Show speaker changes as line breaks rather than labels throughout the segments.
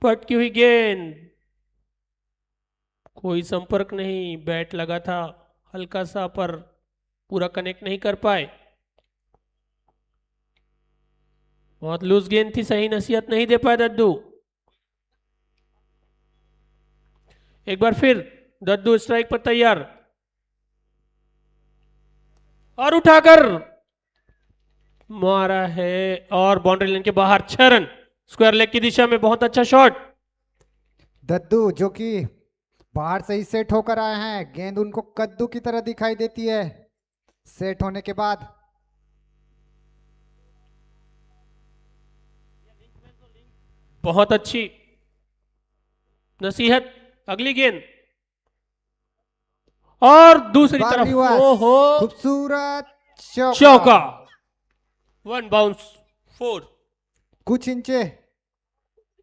पटकी हुई गेंद, कोई संपर्क नहीं, बैट लगा था हल्का सा पर पूरा कनेक्ट नहीं कर पाए। बहुत लूज गेंद थी, सही नसीहत नहीं दे पाए दद्दू। एक बार फिर दद्दू स्ट्राइक पर तैयार और उठाकर मारा है और बाउंड्री लाइन के बाहर 6 रन। स्क्वायर लेग की दिशा में बहुत अच्छा शॉट।
दद्दू जो कि बाहर से ही सेट होकर आए हैं, गेंद उनको कद्दू की तरह दिखाई देती है सेट होने के बाद।
बहुत अच्छी नसीहत। अगली गेंद और
इस
दूसरी
बार
तरफ
रिवर्स,
ओहो,
खूबसूरत चौका।
चौका। 1 बाउंस 4।
कुछ इंचे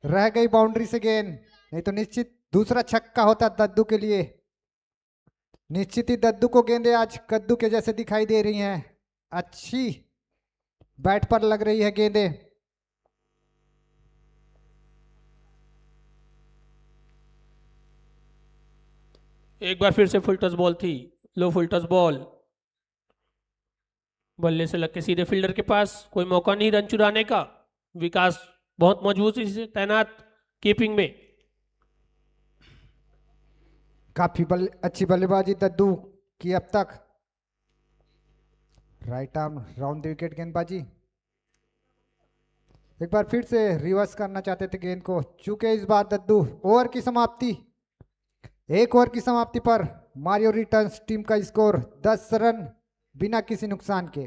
रह गई बाउंड्री से गेंद, नहीं तो निश्चित दूसरा छक्का होता दद्दू के लिए। निश्चित ही दद्दू को गेंदें आज कद्दू के जैसे दिखाई दे रही हैं। अच्छी बैट पर लग रही है गेंदें।
एक बार फिर से फुल टच बॉल थी, लो फुल टच बॉल, बल्ले से लग के सीधे फील्डर के पास, कोई मौका नहीं रन चुराने का। विकास बहुत मजबूती से तैनात कीपिंग में।
काफी अच्छी बल्लेबाजी दद्दू की अब तक। Right arm round the wicket गेंदबाजी। एक बार फिर से रिवर्स करना चाहते थे गेंद को, चूंकि इस बार दद्दू ओवर की समाप्ति, एक ओवर की समाप्ति पर मारियो रिटर्न्स टीम का स्कोर 10 रन बिना किसी नुकसान के।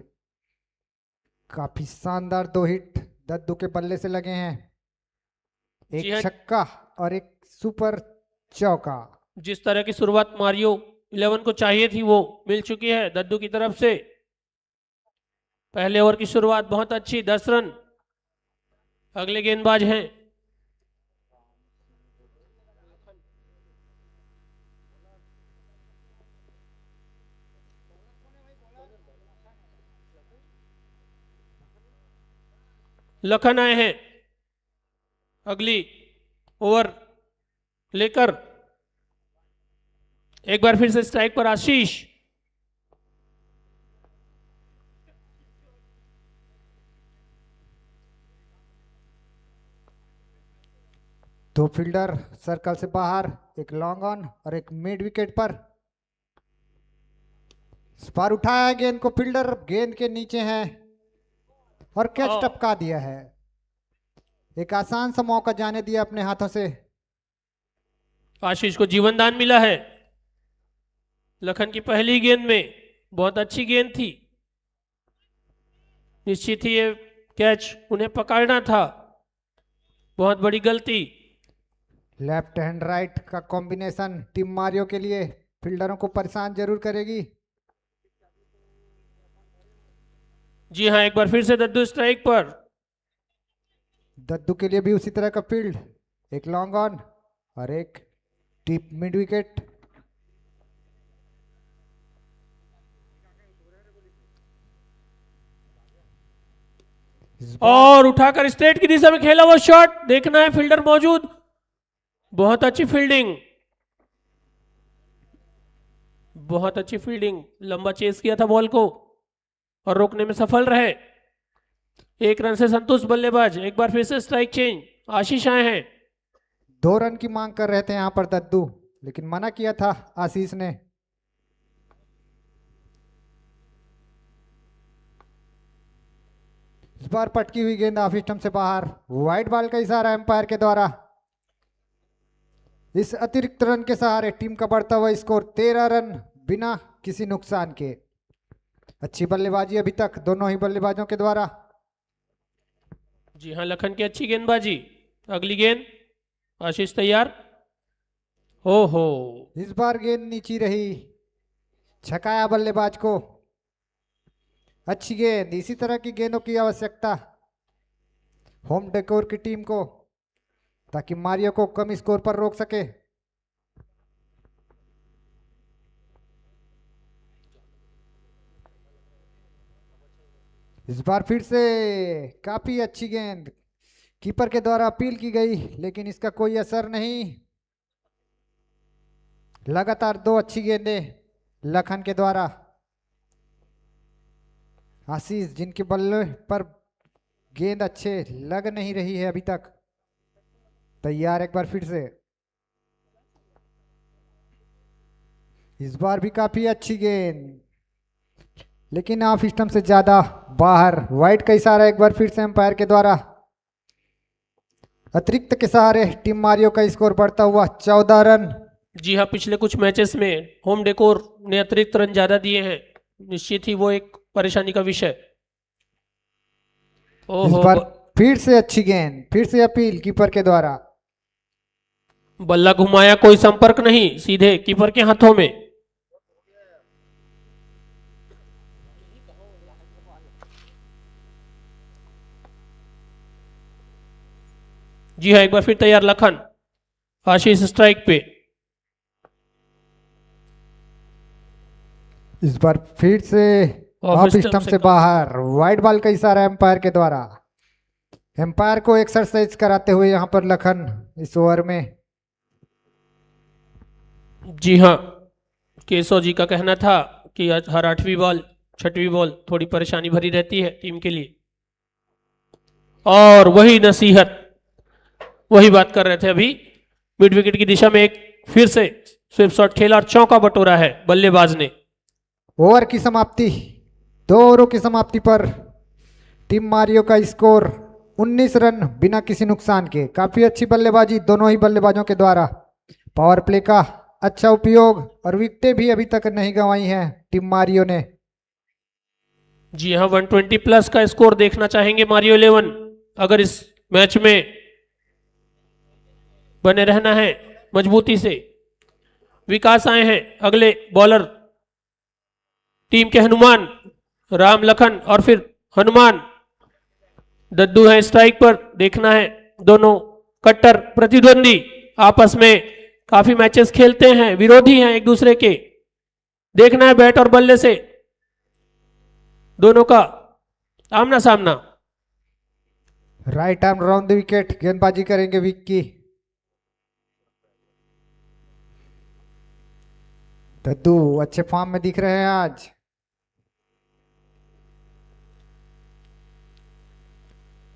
काफी शानदार 2 हिट दद्दू के बल्ले से लगे हैं,
जी
एक
हाँ,
छक्का और एक सुपर चौका।
जिस तरह की शुरुआत मारियो 11 को चाहिए थी वो मिल चुकी है दद्दू की तरफ से। पहले ओवर की शुरुआत बहुत अच्छी, 10 रन। अगले गेंदबाज हैं लखन, आए हैं अगली ओवर लेकर। एक बार फिर से स्ट्राइक पर आशीष।
दो फील्डर सर्कल से बाहर, एक लॉन्ग ऑन और एक मिड विकेट पर। इस बार उठाया गेंद को, फील्डर गेंद के नीचे है और कैच टपका दिया है। एक आसान सा मौका जाने दिया अपने हाथों से।
आशीष को जीवन दान मिला है। लखन की पहली गेंद में बहुत अच्छी गेंद थी, निश्चित ही ये कैच उन्हें पकड़ना था, बहुत बड़ी गलती।
लेफ्ट हैंड राइट का कॉम्बिनेशन टीम मारियो के लिए फील्डरों को परेशान जरूर करेगी।
जी हाँ, एक बार फिर से दद्दू स्ट्राइक पर।
दद्दू के लिए भी उसी तरह का फील्ड, एक लॉन्ग ऑन और एक डीप मिड विकेट।
और उठाकर स्ट्रेट की दिशा में खेला वो शॉट, देखना है फील्डर मौजूद। बहुत अच्छी फील्डिंग, बहुत अच्छी फील्डिंग, लंबा चेस किया था बॉल को और रोकने में सफल रहे। 1 रन से संतुष्ट बल्लेबाज। एक बार फिर से स्ट्राइक चेंज, आशीष आए हैं।
2 रन की मांग कर रहे थे यहां पर दद्दू, लेकिन मना किया था आशीष ने। इस बार पटकी हुई गेंद ऑफ स्टंप से बाहर, वाइड बॉल का इशारा एम्पायर के द्वारा। इस अतिरिक्त रन के सहारे टीम का बढ़ता हुआ स्कोर 13 रन बिना किसी नुकसान के। अच्छी बल्लेबाजी अभी तक दोनों ही बल्लेबाजों के द्वारा।
जी हाँ, लखन की अच्छी गेंदबाजी। अगली गेंद, आशीष तैयार। हो
इस बार गेंद नीची रही, छकाया बल्लेबाज को। अच्छी गेंद, इसी तरह की गेंदों की आवश्यकता होम डेकोर की टीम को, ताकि मारियो को कम स्कोर पर रोक सके। इस बार फिर से काफी अच्छी गेंद, कीपर के द्वारा अपील की गई लेकिन इसका कोई असर नहीं। लगातार 2 अच्छी गेंदें लखन के द्वारा। आशीष जिनके बल्ले पर गेंद अच्छे लग नहीं रही है अभी तक। तैयार एक बार फिर से। इस बार भी काफी अच्छी गेंद लेकिन ऑफ स्टंप से ज्यादा बाहर। वाइड का इशारा एक बार फिर से अंपायर के द्वारा। अतिरिक्त के सहारे टीम मारियो का स्कोर बढ़ता हुआ 14 रन।
जी हाँ, पिछले कुछ मैचेस में होम डेकोर ने अतिरिक्त रन ज्यादा दिए हैं, निश्चित ही वो एक परेशानी का विषय।
इस
ओहो,
बार फिर से अच्छी गेंद, फिर से अपील कीपर के द्वारा।
बल्ला घुमाया, कोई संपर्क नहीं, सीधे कीपर के हाथों में। जी हाँ, एक बार फिर तैयार लखन। आशीष स्ट्राइक पे।
इस बार फिर से ऑफ स्टंप से बाहर। वाइड बॉल का इशारा एम्पायर के द्वारा। एम्पायर को एक्सरसाइज कराते हुए यहां पर लखन इस ओवर में।
जी हाँ, केशव जी का कहना था कि आज हर 8वीं बॉल 6वीं बॉल थोड़ी परेशानी भरी रहती है टीम के लिए, और वही नसीहत, वही बात कर रहे थे अभी। मिड विकेट की दिशा में एक फिर से स्विप शॉट खेला और चौका बटोरा है बल्लेबाज ने।
ओवर की समाप्ति, 2 ओवरों की समाप्ति पर टीम मारियो का स्कोर 19 रन बिना किसी नुकसान के। काफी अच्छी बल्लेबाजी दोनों ही बल्लेबाजों के द्वारा। पावर प्ले का अच्छा उपयोग और विकेटें भी अभी तक नहीं गंवाई हैं टीम मारियो ने।
जी हाँ, 120 प्लस का स्कोर देखना चाहेंगे मारियो 11 अगर इस मैच में बने रहना है मजबूती से। विकास आए हैं अगले बॉलर टीम के, हनुमान, राम लखन और फिर हनुमान। दद्दू है स्ट्राइक पर। देखना है, दोनों कट्टर प्रतिद्वंदी आपस में काफी मैचेस खेलते हैं, विरोधी हैं एक दूसरे के। देखना है बैट और बल्ले से दोनों का आमना सामना।
Right arm round the wicket गेंदबाजी करेंगे विक्की। दद्दू अच्छे फॉर्म में दिख रहे हैं आज।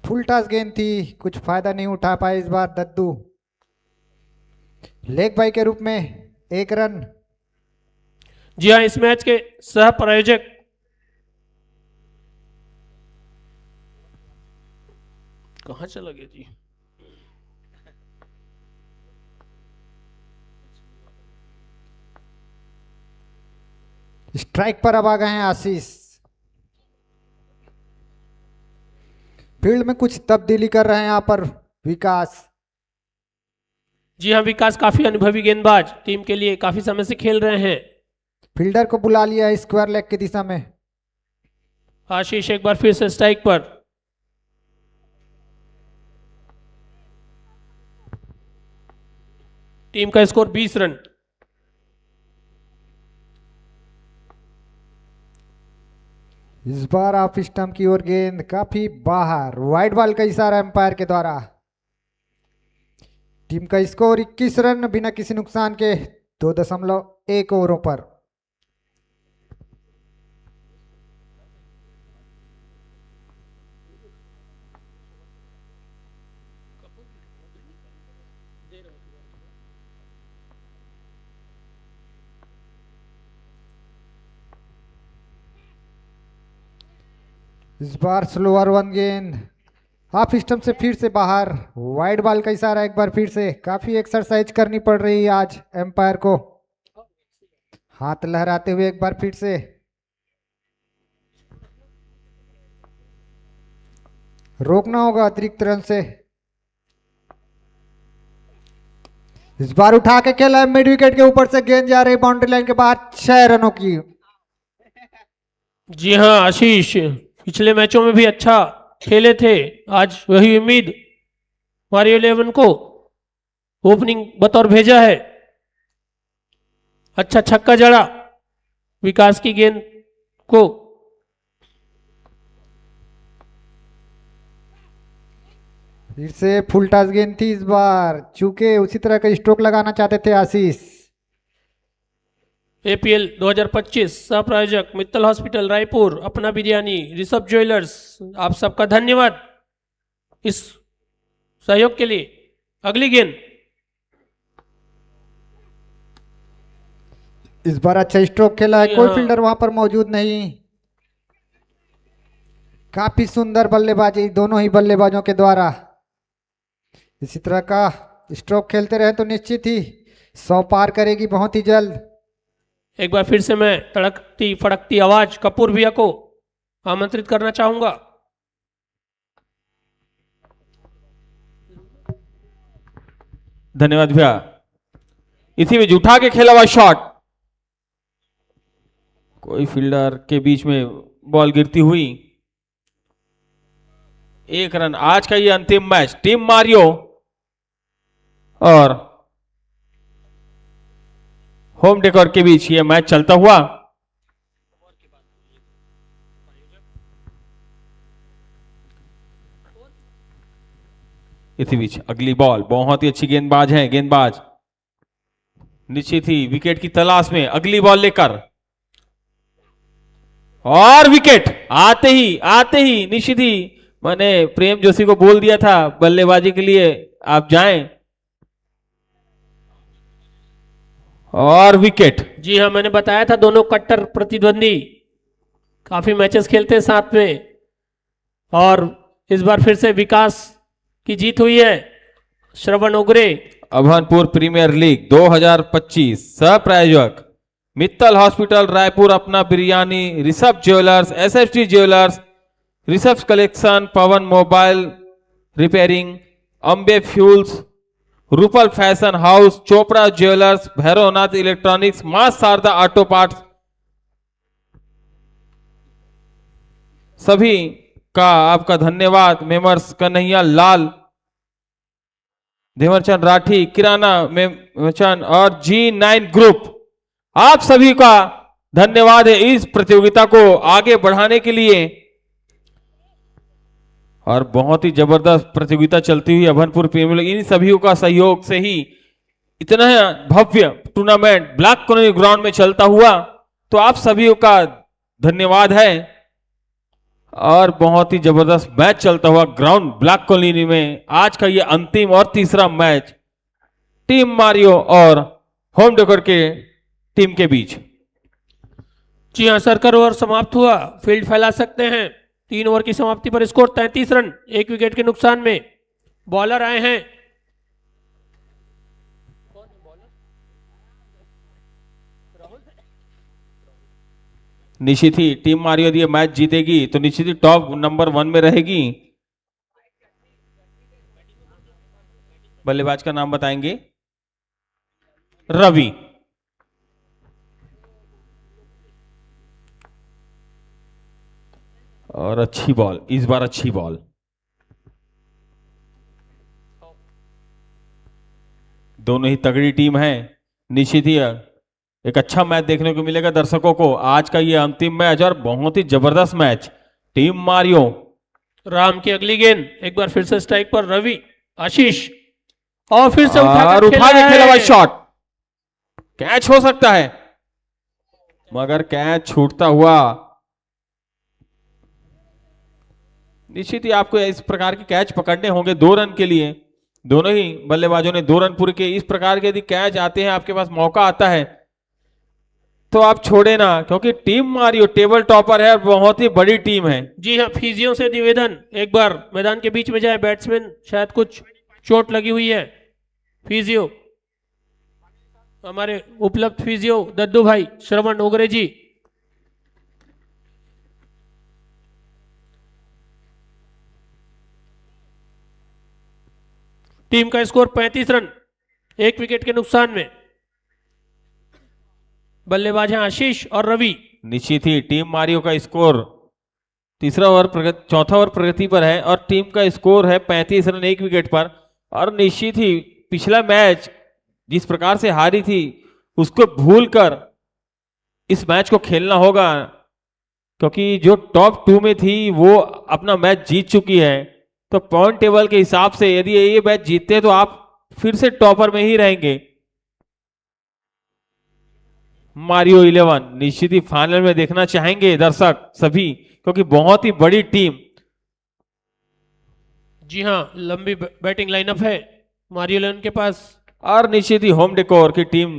फुल टॉस गेंद थी, कुछ फायदा नहीं उठा पाए इस बार दद्दू। लेग बाई के रूप में 1 रन।
जी हाँ, इस मैच के सह प्रायोजक कहाँ चला गया जी?
स्ट्राइक पर अब आ गए हैं आशीष। फील्ड में कुछ तब्दीली कर रहे हैं यहाँ पर विकास।
जी हाँ, विकास काफी अनुभवी गेंदबाज, टीम के लिए काफी समय से खेल रहे हैं।
फील्डर को बुला लिया है स्क्वायर लेग की दिशा में।
आशीष एक बार फिर से स्ट्राइक पर। टीम का स्कोर 20 रन।
इस बार ऑफ स्टंप की ओर गेंद काफी बाहर। वाइड बॉल का इशारा एम्पायर के द्वारा। टीम का स्कोर 21 रन बिना किसी नुकसान के 2.1 ओवरों पर। इस बार स्लोअर 1 गेंद हाफ स्टंप से फिर से बाहर। वाइड बॉल का इशारा एक बार फिर से। काफी एक्सरसाइज करनी पड़ रही है आज एम्पायर को। हाथ लहराते हुए एक बार फिर से। रोकना होगा अतिरिक्त रन से। इस बार उठा के खेला है मिड विकेट के ऊपर से। गेंद जा रही बाउंड्री लाइन के बाहर 6 रनों की।
जी हाँ आशीष, पिछले मैचों में भी अच्छा खेले थे, आज वही उम्मीद मारियो 11 को। ओपनिंग बतौर भेजा है, अच्छा छक्का जड़ा विकास की गेंद को।
फिर से फुल टॉस गेंद थी इस बार, चूके उसी तरह का स्ट्रोक लगाना चाहते थे आशीष।
APL 2025 सह प्रायोजक मित्तल हॉस्पिटल रायपुर, अपना बिरयानी, ऋषभ ज्वेलर्स, आप सबका धन्यवाद इस सहयोग के लिए। अगली गेंद
इस बार अच्छा स्ट्रोक खेला है,
जी
कोई
हाँ।
फील्डर वहां पर मौजूद नहीं। काफी सुंदर बल्लेबाजी दोनों ही बल्लेबाजों के द्वारा। इसी तरह का स्ट्रोक खेलते रहे तो निश्चित ही 100 पार करेगी बहुत ही जल्द।
एक बार फिर से मैं तड़कती फड़कती आवाज कपूर भैया को आमंत्रित करना चाहूंगा।
धन्यवाद भैया। इसी में उठा के खेला हुआ शॉट, कोई फील्डर के बीच में बॉल गिरती हुई। 1 रन। आज का ये अंतिम मैच टीम मारियो और होम डेकोर के बीच ये मैच चलता हुआ। इसी बीच अगली बॉल, बहुत ही अच्छी गेंदबाज है गेंदबाज, निश्चित ही विकेट की तलाश में अगली बॉल लेकर, और विकेट आते ही निश्चित ही मैंने प्रेम जोशी को बोल दिया था बल्लेबाजी के लिए आप जाएं, और विकेट।
जी हाँ, मैंने बताया था दोनों कट्टर प्रतिद्वंदी काफी मैचेस खेलते हैं साथ में, और इस बार फिर से विकास की जीत हुई है। श्रवण ओगरे,
अभनपुर प्रीमियर लीग 2025 सह प्रायोजक Mittal hospital Raipur, Apna biryani, Rishabh jewellers, SST jewellers, Rishabh collection, Pawan mobile repairing, Ambe fuels, Rupal fashion house, Chopra jewellers, Bhairavnath electronics, Maa Sharda auto parts, सभी का आपका धन्यवाद। मेमर्स कन्हैया लाल, धेवरचंद राठी, किराना मेमचंद और G9 ग्रुप, आप सभी का धन्यवाद है इस प्रतियोगिता को आगे बढ़ाने के लिए। और बहुत ही जबरदस्त प्रतियोगिता चलती हुई अभनपुर प्रीमियर लीग, इन सभी का सहयोग से ही इतना भव्य टूर्नामेंट ब्लैक कॉलोनी ग्राउंड में चलता हुआ, तो आप सभी का धन्यवाद है। और बहुत ही जबरदस्त मैच चलता हुआ ग्राउंड ब्लैक कॉलोनी में, आज का ये अंतिम और तीसरा मैच टीम मारियो और होम डेकोर के टीम के बीच।
जी हाँ, सर्कल ओवर समाप्त हुआ, फील्ड फैला सकते हैं। 3 ओवर की समाप्ति पर स्कोर 33 रन, 1 विकेट के नुकसान में। बॉलर आए हैं
निश्चित ही टीम मारियो यदि ये मैच जीतेगी तो निश्चित ही टॉप नंबर 1 में रहेगी। बल्लेबाज का नाम बताएंगे, रवि। और अच्छी बॉल, इस बार अच्छी बॉल, दोनों ही तगड़ी टीम है। निश्चित ही एक अच्छा मैच देखने को मिलेगा दर्शकों को। आज का ये अंतिम मैच और बहुत ही जबरदस्त मैच टीम मारियो।
राम की अगली गेंद, एक बार फिर से स्ट्राइक पर रवि, आशीष, और फिर से
और
उठा
के खेला हुआ शॉट, कैच हो सकता है मगर कैच छूटता हुआ। निश्चित ही आपको इस प्रकार के कैच पकड़ने होंगे 2 रन के लिए। दोनों ही बल्लेबाजों ने 2 रन पूरे किए। इस प्रकार के यदि कैच आते हैं, आपके पास मौका आता है, तो आप छोड़े ना, क्योंकि टीम मारियो टेबल टॉपर है और बहुत ही बड़ी टीम है।
जी हाँ, फिजियो से निवेदन, एक बार मैदान के बीच में जाए, बैट्समैन शायद कुछ चोट लगी हुई है। फिजियो, हमारे उपलब्ध फिजियो दद्दू भाई श्रवण ओगरे जी। टीम का स्कोर 35 रन, 1 विकेट के नुकसान में। बल्लेबाज हैं आशीष और रवि।
निश्चित ही टीम मारियो का स्कोर चौथा ओवर प्रगति पर है और टीम का स्कोर है 35 रन 1 विकेट पर। और निश्चित ही पिछला मैच जिस प्रकार से हारी थी उसको भूलकर इस मैच को खेलना होगा, क्योंकि जो टॉप 2 में थी वो अपना मैच जीत चुकी है। तो पॉइंट टेबल के हिसाब से यदि ये मैच जीतते हैं तो आप फिर से टॉपर में ही रहेंगे। मारियो 11 निश्चित ही फाइनल में देखना चाहेंगे दर्शक सभी, क्योंकि बहुत ही बड़ी टीम।
जी हाँ, लंबी बैटिंग लाइनअप है मारियो 11 के पास।
और निश्चित ही होम डेकोर की टीम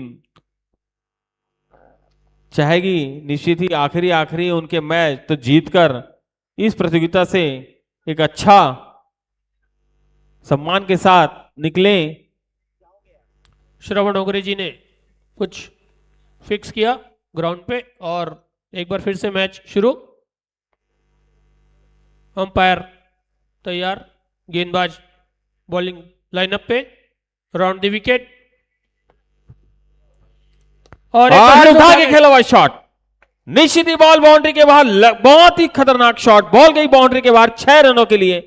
चाहेगी निश्चित ही आखिरी उनके मैच तो जीतकर इस प्रतियोगिता से एक अच्छा सम्मान के साथ निकलें।
श्रवण ओगरे जी ने कुछ फिक्स किया ग्राउंड पे और एक बार फिर से मैच शुरू। अंपायर तैयार, गेंदबाज बॉलिंग लाइनअप पे, राउंड द विकेट और
उठा के खेला हुआ शॉट, निश्चित ही बॉल बाउंड्री के बाहर, बहुत ही खतरनाक शॉट, बॉल गई बाउंड्री के बाहर 6 रनों के लिए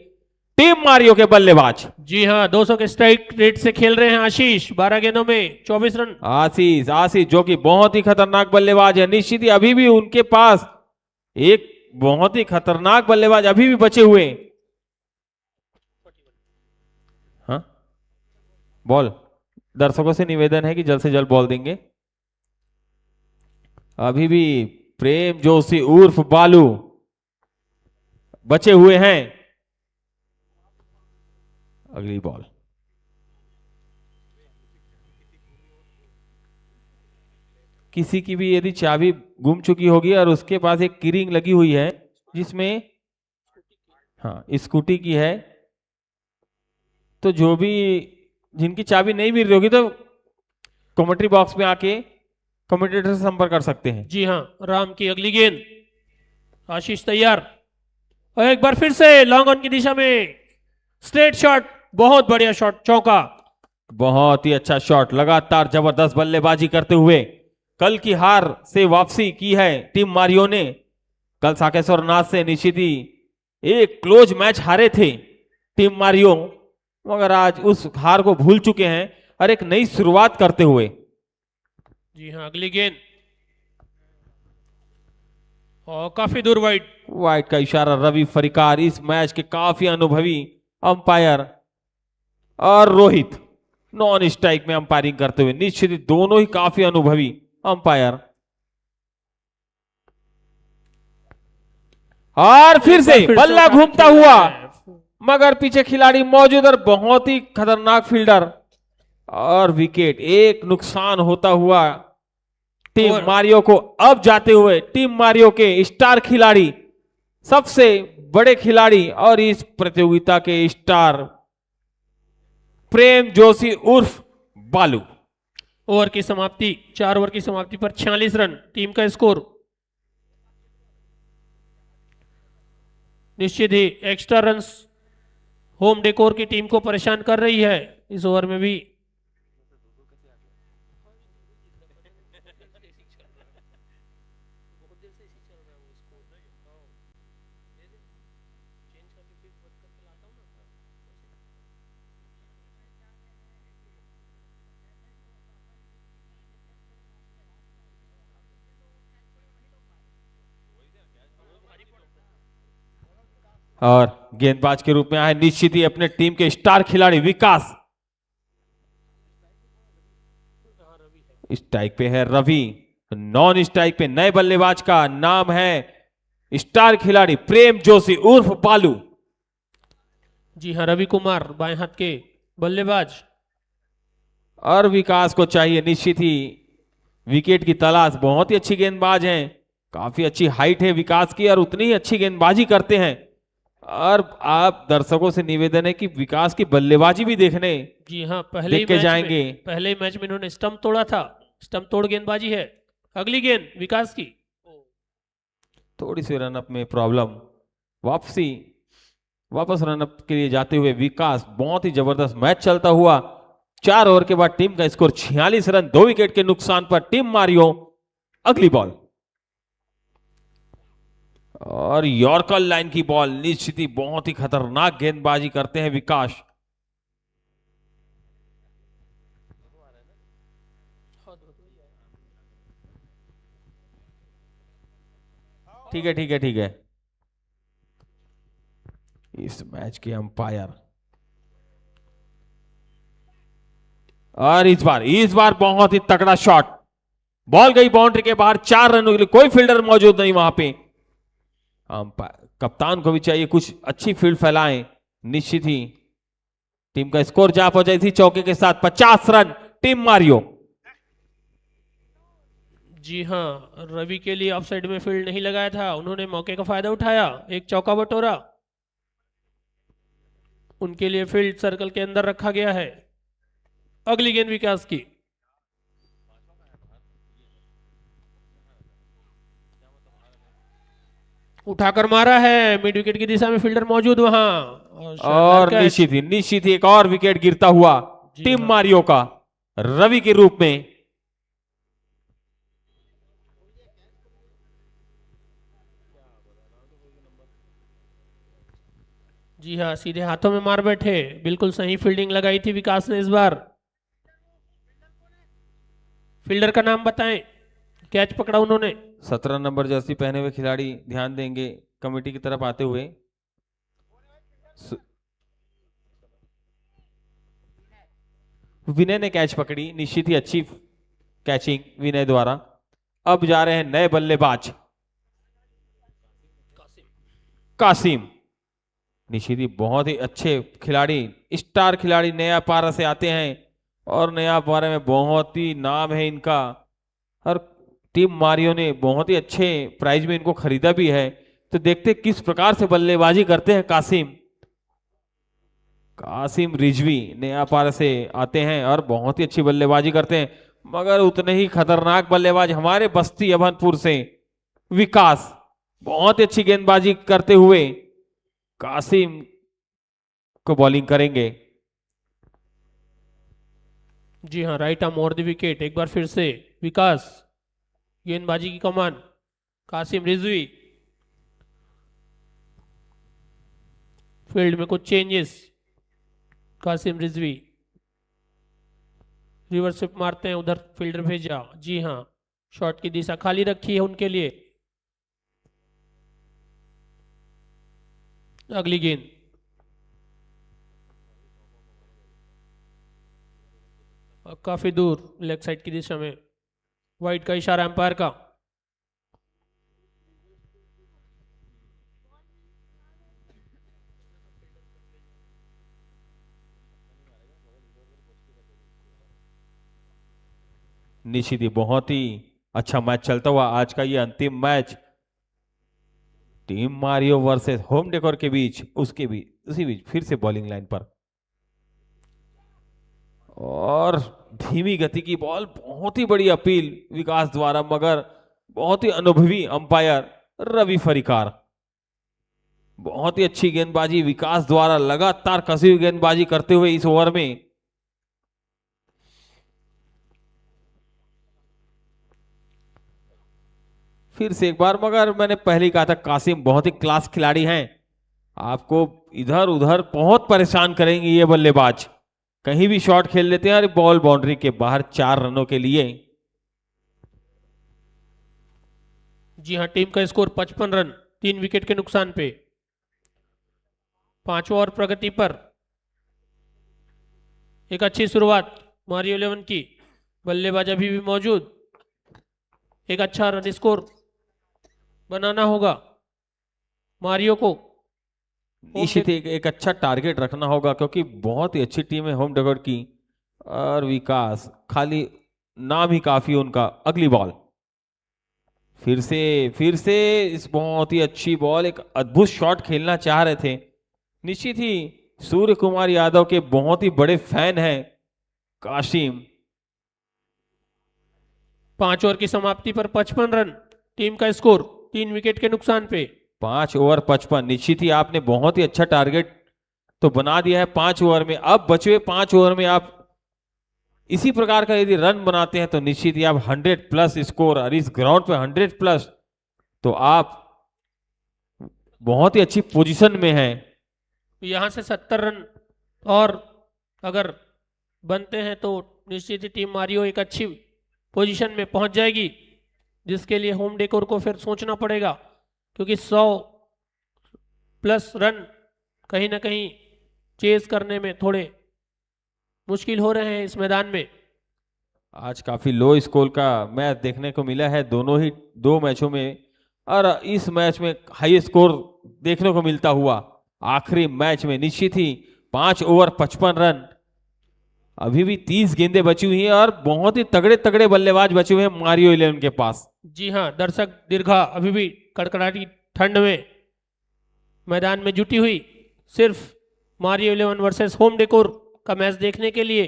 टीम मारियो के बल्लेबाज।
जी हाँ, 200 के स्ट्राइक रेट से खेल रहे हैं आशीष, 12 गेंदों में 24 रन।
आशीष जो कि बहुत ही खतरनाक बल्लेबाज है, निश्चित ही अभी भी उनके पास एक बहुत ही खतरनाक बल्लेबाज अभी भी बचे हुए। हाँ, बॉल दर्शकों से निवेदन है कि जल्द से जल्द बॉल देंगे। अभी भी प्रेम जोशी उर्फ बालू बचे हुए हैं। अगली बॉल, किसी की भी यदि चाबी गुम चुकी होगी और उसके पास एक कीरिंग लगी हुई है जिसमें हाँ स्कूटी की है, तो जो भी जिनकी चाबी नहीं मिल रही होगी तो कमेंट्री बॉक्स में आके कमेंटेटर से संपर्क कर सकते हैं।
जी हाँ, राम की अगली गेंद, आशीष तैयार और एक बार फिर से लॉन्ग ऑन की दिशा में स्ट्रेट शॉट, बहुत बढ़िया शॉट, चौका।
बहुत ही अच्छा शॉट, लगातार जबरदस्त बल्लेबाजी करते हुए कल की हार से वापसी की है टीम मारियो ने। कल साकेश्वर नाथ से निश्चित ही एक क्लोज मैच हारे थे टीम मारियो, मगर आज उस हार को भूल चुके हैं और एक नई शुरुआत करते हुए।
जी हाँ, अगली गेंद और काफी दूर वाइड
का इशारा। रवि फरिकार इस मैच के काफी अनुभवी अंपायर और रोहित नॉन स्ट्राइक में अंपायरिंग करते हुए, निश्चित ही दोनों ही काफी अनुभवी अंपायर। और फिर से बल्ला घूमता हुआ, मगर पीछे खिलाड़ी मौजूद और बहुत ही खतरनाक फील्डर और विकेट। एक नुकसान होता हुआ टीम मारियो को। अब जाते हुए टीम मारियो के स्टार खिलाड़ी, सबसे बड़े खिलाड़ी और इस प्रतियोगिता के स्टार प्रेम जोशी उर्फ बालू।
ओवर की समाप्ति, 4 ओवर की समाप्ति पर 46 रन टीम का स्कोर। निश्चित ही एक्स्ट्रा रन्स होम डेकोर की टीम को परेशान कर रही है इस ओवर में भी।
और गेंदबाज के रूप में आए निश्चित ही अपने टीम के स्टार खिलाड़ी विकास। स्ट्राइक पे है रवि, नॉन स्ट्राइक पे नए बल्लेबाज का नाम है स्टार खिलाड़ी प्रेम जोशी उर्फ बालू।
जी हाँ, रवि कुमार बाएं हाथ के बल्लेबाज।
और विकास को चाहिए निश्चित ही विकेट की तलाश। बहुत ही अच्छी गेंदबाज हैं, काफी अच्छी हाइट है विकास की और उतनी ही अच्छी गेंदबाजी करते हैं। और आप दर्शकों से निवेदन है कि विकास की बल्लेबाजी भी देखने
जी हाँ,
पहले
ही मैच में इन्होंने स्टंप तोड़ा था, स्टंप तोड़ गेंदबाजी है। अगली गेंद विकास की,
थोड़ी सी रनअप में प्रॉब्लम, वापस रनअप के लिए जाते हुए विकास। बहुत ही जबरदस्त मैच चलता हुआ 4 ओवर के बाद टीम का स्कोर 46 रन, 2 विकेट के नुकसान पर टीम मारियो। अगली बॉल और यॉर्कर लाइन की बॉल, निश्चित ही बहुत ही खतरनाक गेंदबाजी करते हैं विकास। ठीक है इस मैच के अंपायर। और इस बार बहुत ही तगड़ा शॉट, बॉल गई बाउंड्री के बाहर, 4 रनों के लिए कोई फील्डर मौजूद नहीं वहां पे। कप्तान को भी चाहिए कुछ अच्छी फील्ड फैलाएं। निश्चित ही टीम का स्कोर जा पहुंचाई थी चौके के साथ 50 रन टीम मारियो।
जी हाँ, रवि के लिए ऑफसाइड में फील्ड नहीं लगाया था, उन्होंने मौके का फायदा उठाया, एक चौका बटोरा। उनके लिए फील्ड सर्कल के अंदर रखा गया है। अगली गेंद विकास की। उठाकर मारा है, मिड विकेट की दिशा में फील्डर मौजूद वहां,
और निश्चित ही एक और विकेट गिरता हुआ टीम
हाँ।
मारियो का रवि के रूप में।
जी हाँ, सीधे हाथों में मार बैठे, बिल्कुल सही फील्डिंग लगाई थी विकास ने इस बार। फील्डर का नाम बताएं, कैच पकड़ा उन्होंने।
17 नंबर जर्सी पहने हुए खिलाड़ी ध्यान देंगे कमेटी की तरफ आते हुए। विनय ने कैच पकड़ी, निश्चित ही अच्छी कैचिंग विनय द्वारा। अब जा रहे हैं नए बल्लेबाज कासिम। निश्चित ही बहुत ही अच्छे खिलाड़ी, स्टार खिलाड़ी नया पारा से आते हैं और नया पारा में बहुत ही नाम है इनका। और टीम मारियो ने बहुत ही अच्छे प्राइस में इनको खरीदा भी है। तो देखते किस प्रकार से बल्लेबाजी करते हैं कासिम रिजवी नया पारा से आते हैं और बहुत ही अच्छी बल्लेबाजी करते हैं। मगर उतने ही खतरनाक बल्लेबाज हमारे बस्ती अभनपुर से विकास, बहुत ही अच्छी गेंदबाजी करते हुए कासिम को बॉलिंग करेंगे।
जी हाँ, right arm over the wicket. एक बार फिर से विकास, गेंदबाजी की कमान कासिम रिजवी। फील्ड में कुछ changes, Kasim Rizvi reverse sweep मारते हैं, उधर फील्डर भेजा। जी हाँ, शॉट की दिशा खाली रखी है उनके लिए। अगली गेंद काफी दूर लेग साइड की दिशा में, वाइड का इशारा एम्पायर का।
निश्चित ही बहुत ही अच्छा मैच चलता हुआ आज का ये अंतिम match team Mario versus home decor के बीच, उसी बीच फिर से बॉलिंग लाइन पर और धीमी गति की बॉल, बहुत ही बड़ी अपील विकास द्वारा, मगर बहुत ही अनुभवी अंपायर रवि फरीकार। बहुत ही अच्छी गेंदबाजी विकास द्वारा, लगातार कसी हुई गेंदबाजी करते हुए इस ओवर में। फिर से एक बार, मगर मैंने पहले ही कहा था कासिम बहुत ही क्लास खिलाड़ी हैं, आपको इधर उधर बहुत परेशान करेंगे ये बल्लेबाज। कहीं भी शॉट खेल लेते हैं और बॉल बाउंड्री के बाहर 4 रनों के लिए।
जी हाँ, टीम का स्कोर 55 रन 3 विकेट के नुकसान पे। 5वां ओवर प्रगति पर। एक अच्छी शुरुआत मारियो 11 की, बल्लेबाज अभी भी मौजूद। एक अच्छा रन स्कोर बनाना होगा मारियो को।
निश्चित एक अच्छा टारगेट रखना होगा क्योंकि बहुत ही अच्छी टीम है होम डेकोर की और विकास खाली नाम ही काफी उनका। अगली बॉल फिर से इस बहुत ही अच्छी बॉल, एक अद्भुत शॉट खेलना चाह रहे थे। निश्चित ही सूर्य कुमार यादव के बहुत ही बड़े फैन हैं कासिम।
5 ओवर की समाप्ति पर 55 रन टीम का स्कोर 3 विकेट के नुकसान पे।
5 ओवर 55। निश्चित ही आपने बहुत ही अच्छा टारगेट तो बना दिया है 5 ओवर में। अब बचे हुए 5 ओवर में आप इसी प्रकार का यदि रन बनाते हैं तो निश्चित ही आप 100+ स्कोर, और इस ग्राउंड पे 100+ तो आप बहुत ही अच्छी पोजीशन में हैं।
यहां से 70 रन और अगर बनते हैं तो निश्चित ही टीम मारियो एक अच्छी पोजीशन में पहुंच जाएगी, जिसके लिए होम डेकोर को फिर सोचना पड़ेगा, क्योंकि 100+ रन कहीं ना कहीं चेस करने में थोड़े मुश्किल हो रहे हैं इस मैदान में।
आज काफी लो स्कोर का मैच देखने को मिला है दोनों ही दो मैचों में, और इस मैच में हाई स्कोर देखने को मिलता हुआ आखिरी मैच में निश्चित ही 5 ओवर 55 रन। अभी भी 30 गेंदें बची हुई हैं और बहुत ही तगड़े तगड़े बल्लेबाज बचे हुए हैं मारियो 11 के पास।
जी हाँ, दर्शक दीर्घा अभी भी कड़कड़ाटी ठंड में मैदान में जुटी हुई सिर्फ मारियो 11 वर्सेस होम डेकोर का मैच देखने के लिए।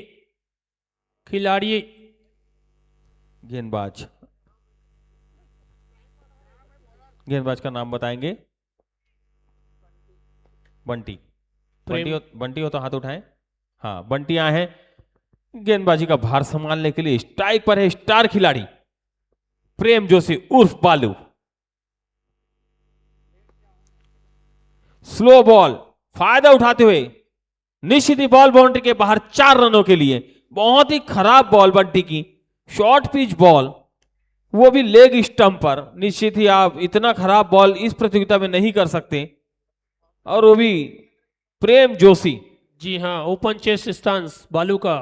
खिलाड़ी
गेंदबाज का नाम बताएंगे। बंटी बंटी हो तो हाथ उठाएं। हाँ, बंटी आए हैं गेंदबाजी का भार संभालने के लिए। स्ट्राइक पर है स्टार खिलाड़ी प्रेम जोशी उर्फ बालू। स्लो बॉल फायदा उठाते हुए निश्चित ही बॉल बाउंड्री के बाहर 4 रनों के लिए। बहुत ही खराब बॉल बंटी की, शॉर्ट पिच बॉल, वो भी लेग स्टंप पर। निश्चित ही आप इतना खराब बॉल इस प्रतियोगिता में नहीं कर सकते, और वो भी प्रेम जोशी।
जी हाँ, ओपन चेस्ट स्टांस बालू का।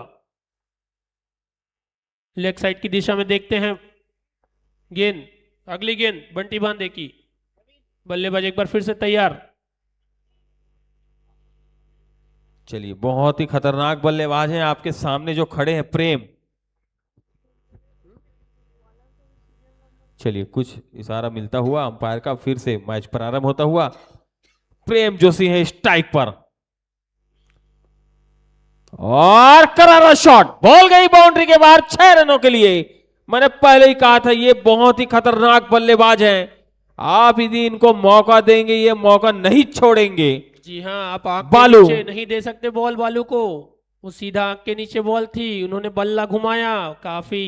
लेग साइड की दिशा में देखते हैं गेंद, अगली गेंद बंटी बांधे की। बल्लेबाज एक बार फिर से तैयार।
चलिए, बहुत ही खतरनाक बल्लेबाज हैं आपके सामने जो खड़े हैं प्रेम। चलिए, कुछ इशारा मिलता हुआ अंपायर का, फिर से मैच प्रारंभ होता हुआ। प्रेम जोशी है स्ट्राइक पर और करारा शॉट, बॉल गई बाउंड्री के बाहर 6 रनों के लिए। मैंने पहले ही कहा था ये बहुत ही खतरनाक बल्लेबाज हैं, आप यदि इनको मौका देंगे ये मौका नहीं छोड़ेंगे।
जी हाँ, आप आंख के
बालू
नीचे नहीं दे सकते बॉल बालू को। वो सीधा आंख के नीचे बॉल थी, उन्होंने बल्ला घुमाया, काफी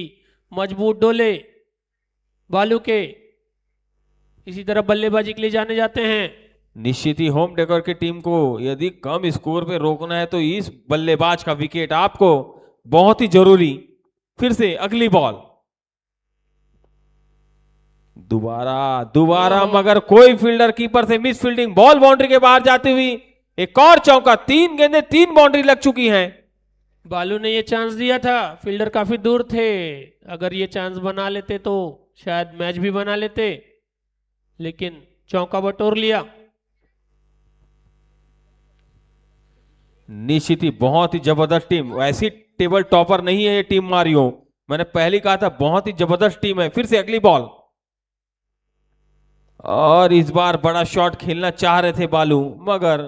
मजबूत डोले बालू के। इसी तरह बल्लेबाजी के लिए जाने जाते हैं।
निश्चित ही होम डेकोर की टीम को यदि कम स्कोर पे रोकना है तो इस बल्लेबाज का विकेट आपको बहुत ही जरूरी। फिर से अगली बॉल, दोबारा मगर कोई फील्डर कीपर से मिस फील्डिंग, बॉल बाउंड्री के बाहर जाती हुई एक और चौका। 3 गेंदें 3 बाउंड्री लग चुकी हैं।
बालू ने ये चांस दिया था, फील्डर काफी दूर थे, अगर ये चांस बना लेते तो शायद मैच भी बना लेते, लेकिन चौका बटोर लिया।
निश्चित ही बहुत ही जबरदस्त टीम, ऐसी टेबल टॉपर नहीं है ये टीम मारियो, मैंने पहले कहा था बहुत ही जबरदस्त टीम है। फिर से अगली बॉल, और इस बार बड़ा शॉट खेलना चाह रहे थे बालू मगर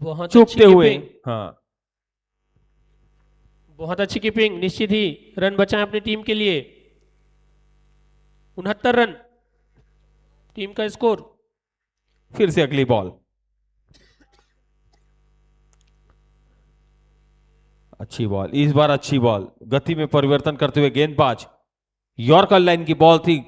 बहुत
चूकते हुए। हाँ,
बहुत अच्छी कीपिंग। निश्चित ही रन बचाएं अपनी टीम के लिए। 69 रन टीम का स्कोर।
फिर से अगली बॉल, अच्छी बॉल, इस बार अच्छी बॉल, गति में परिवर्तन करते हुए गेंदबाज। यॉर्कर लाइन की बॉल थी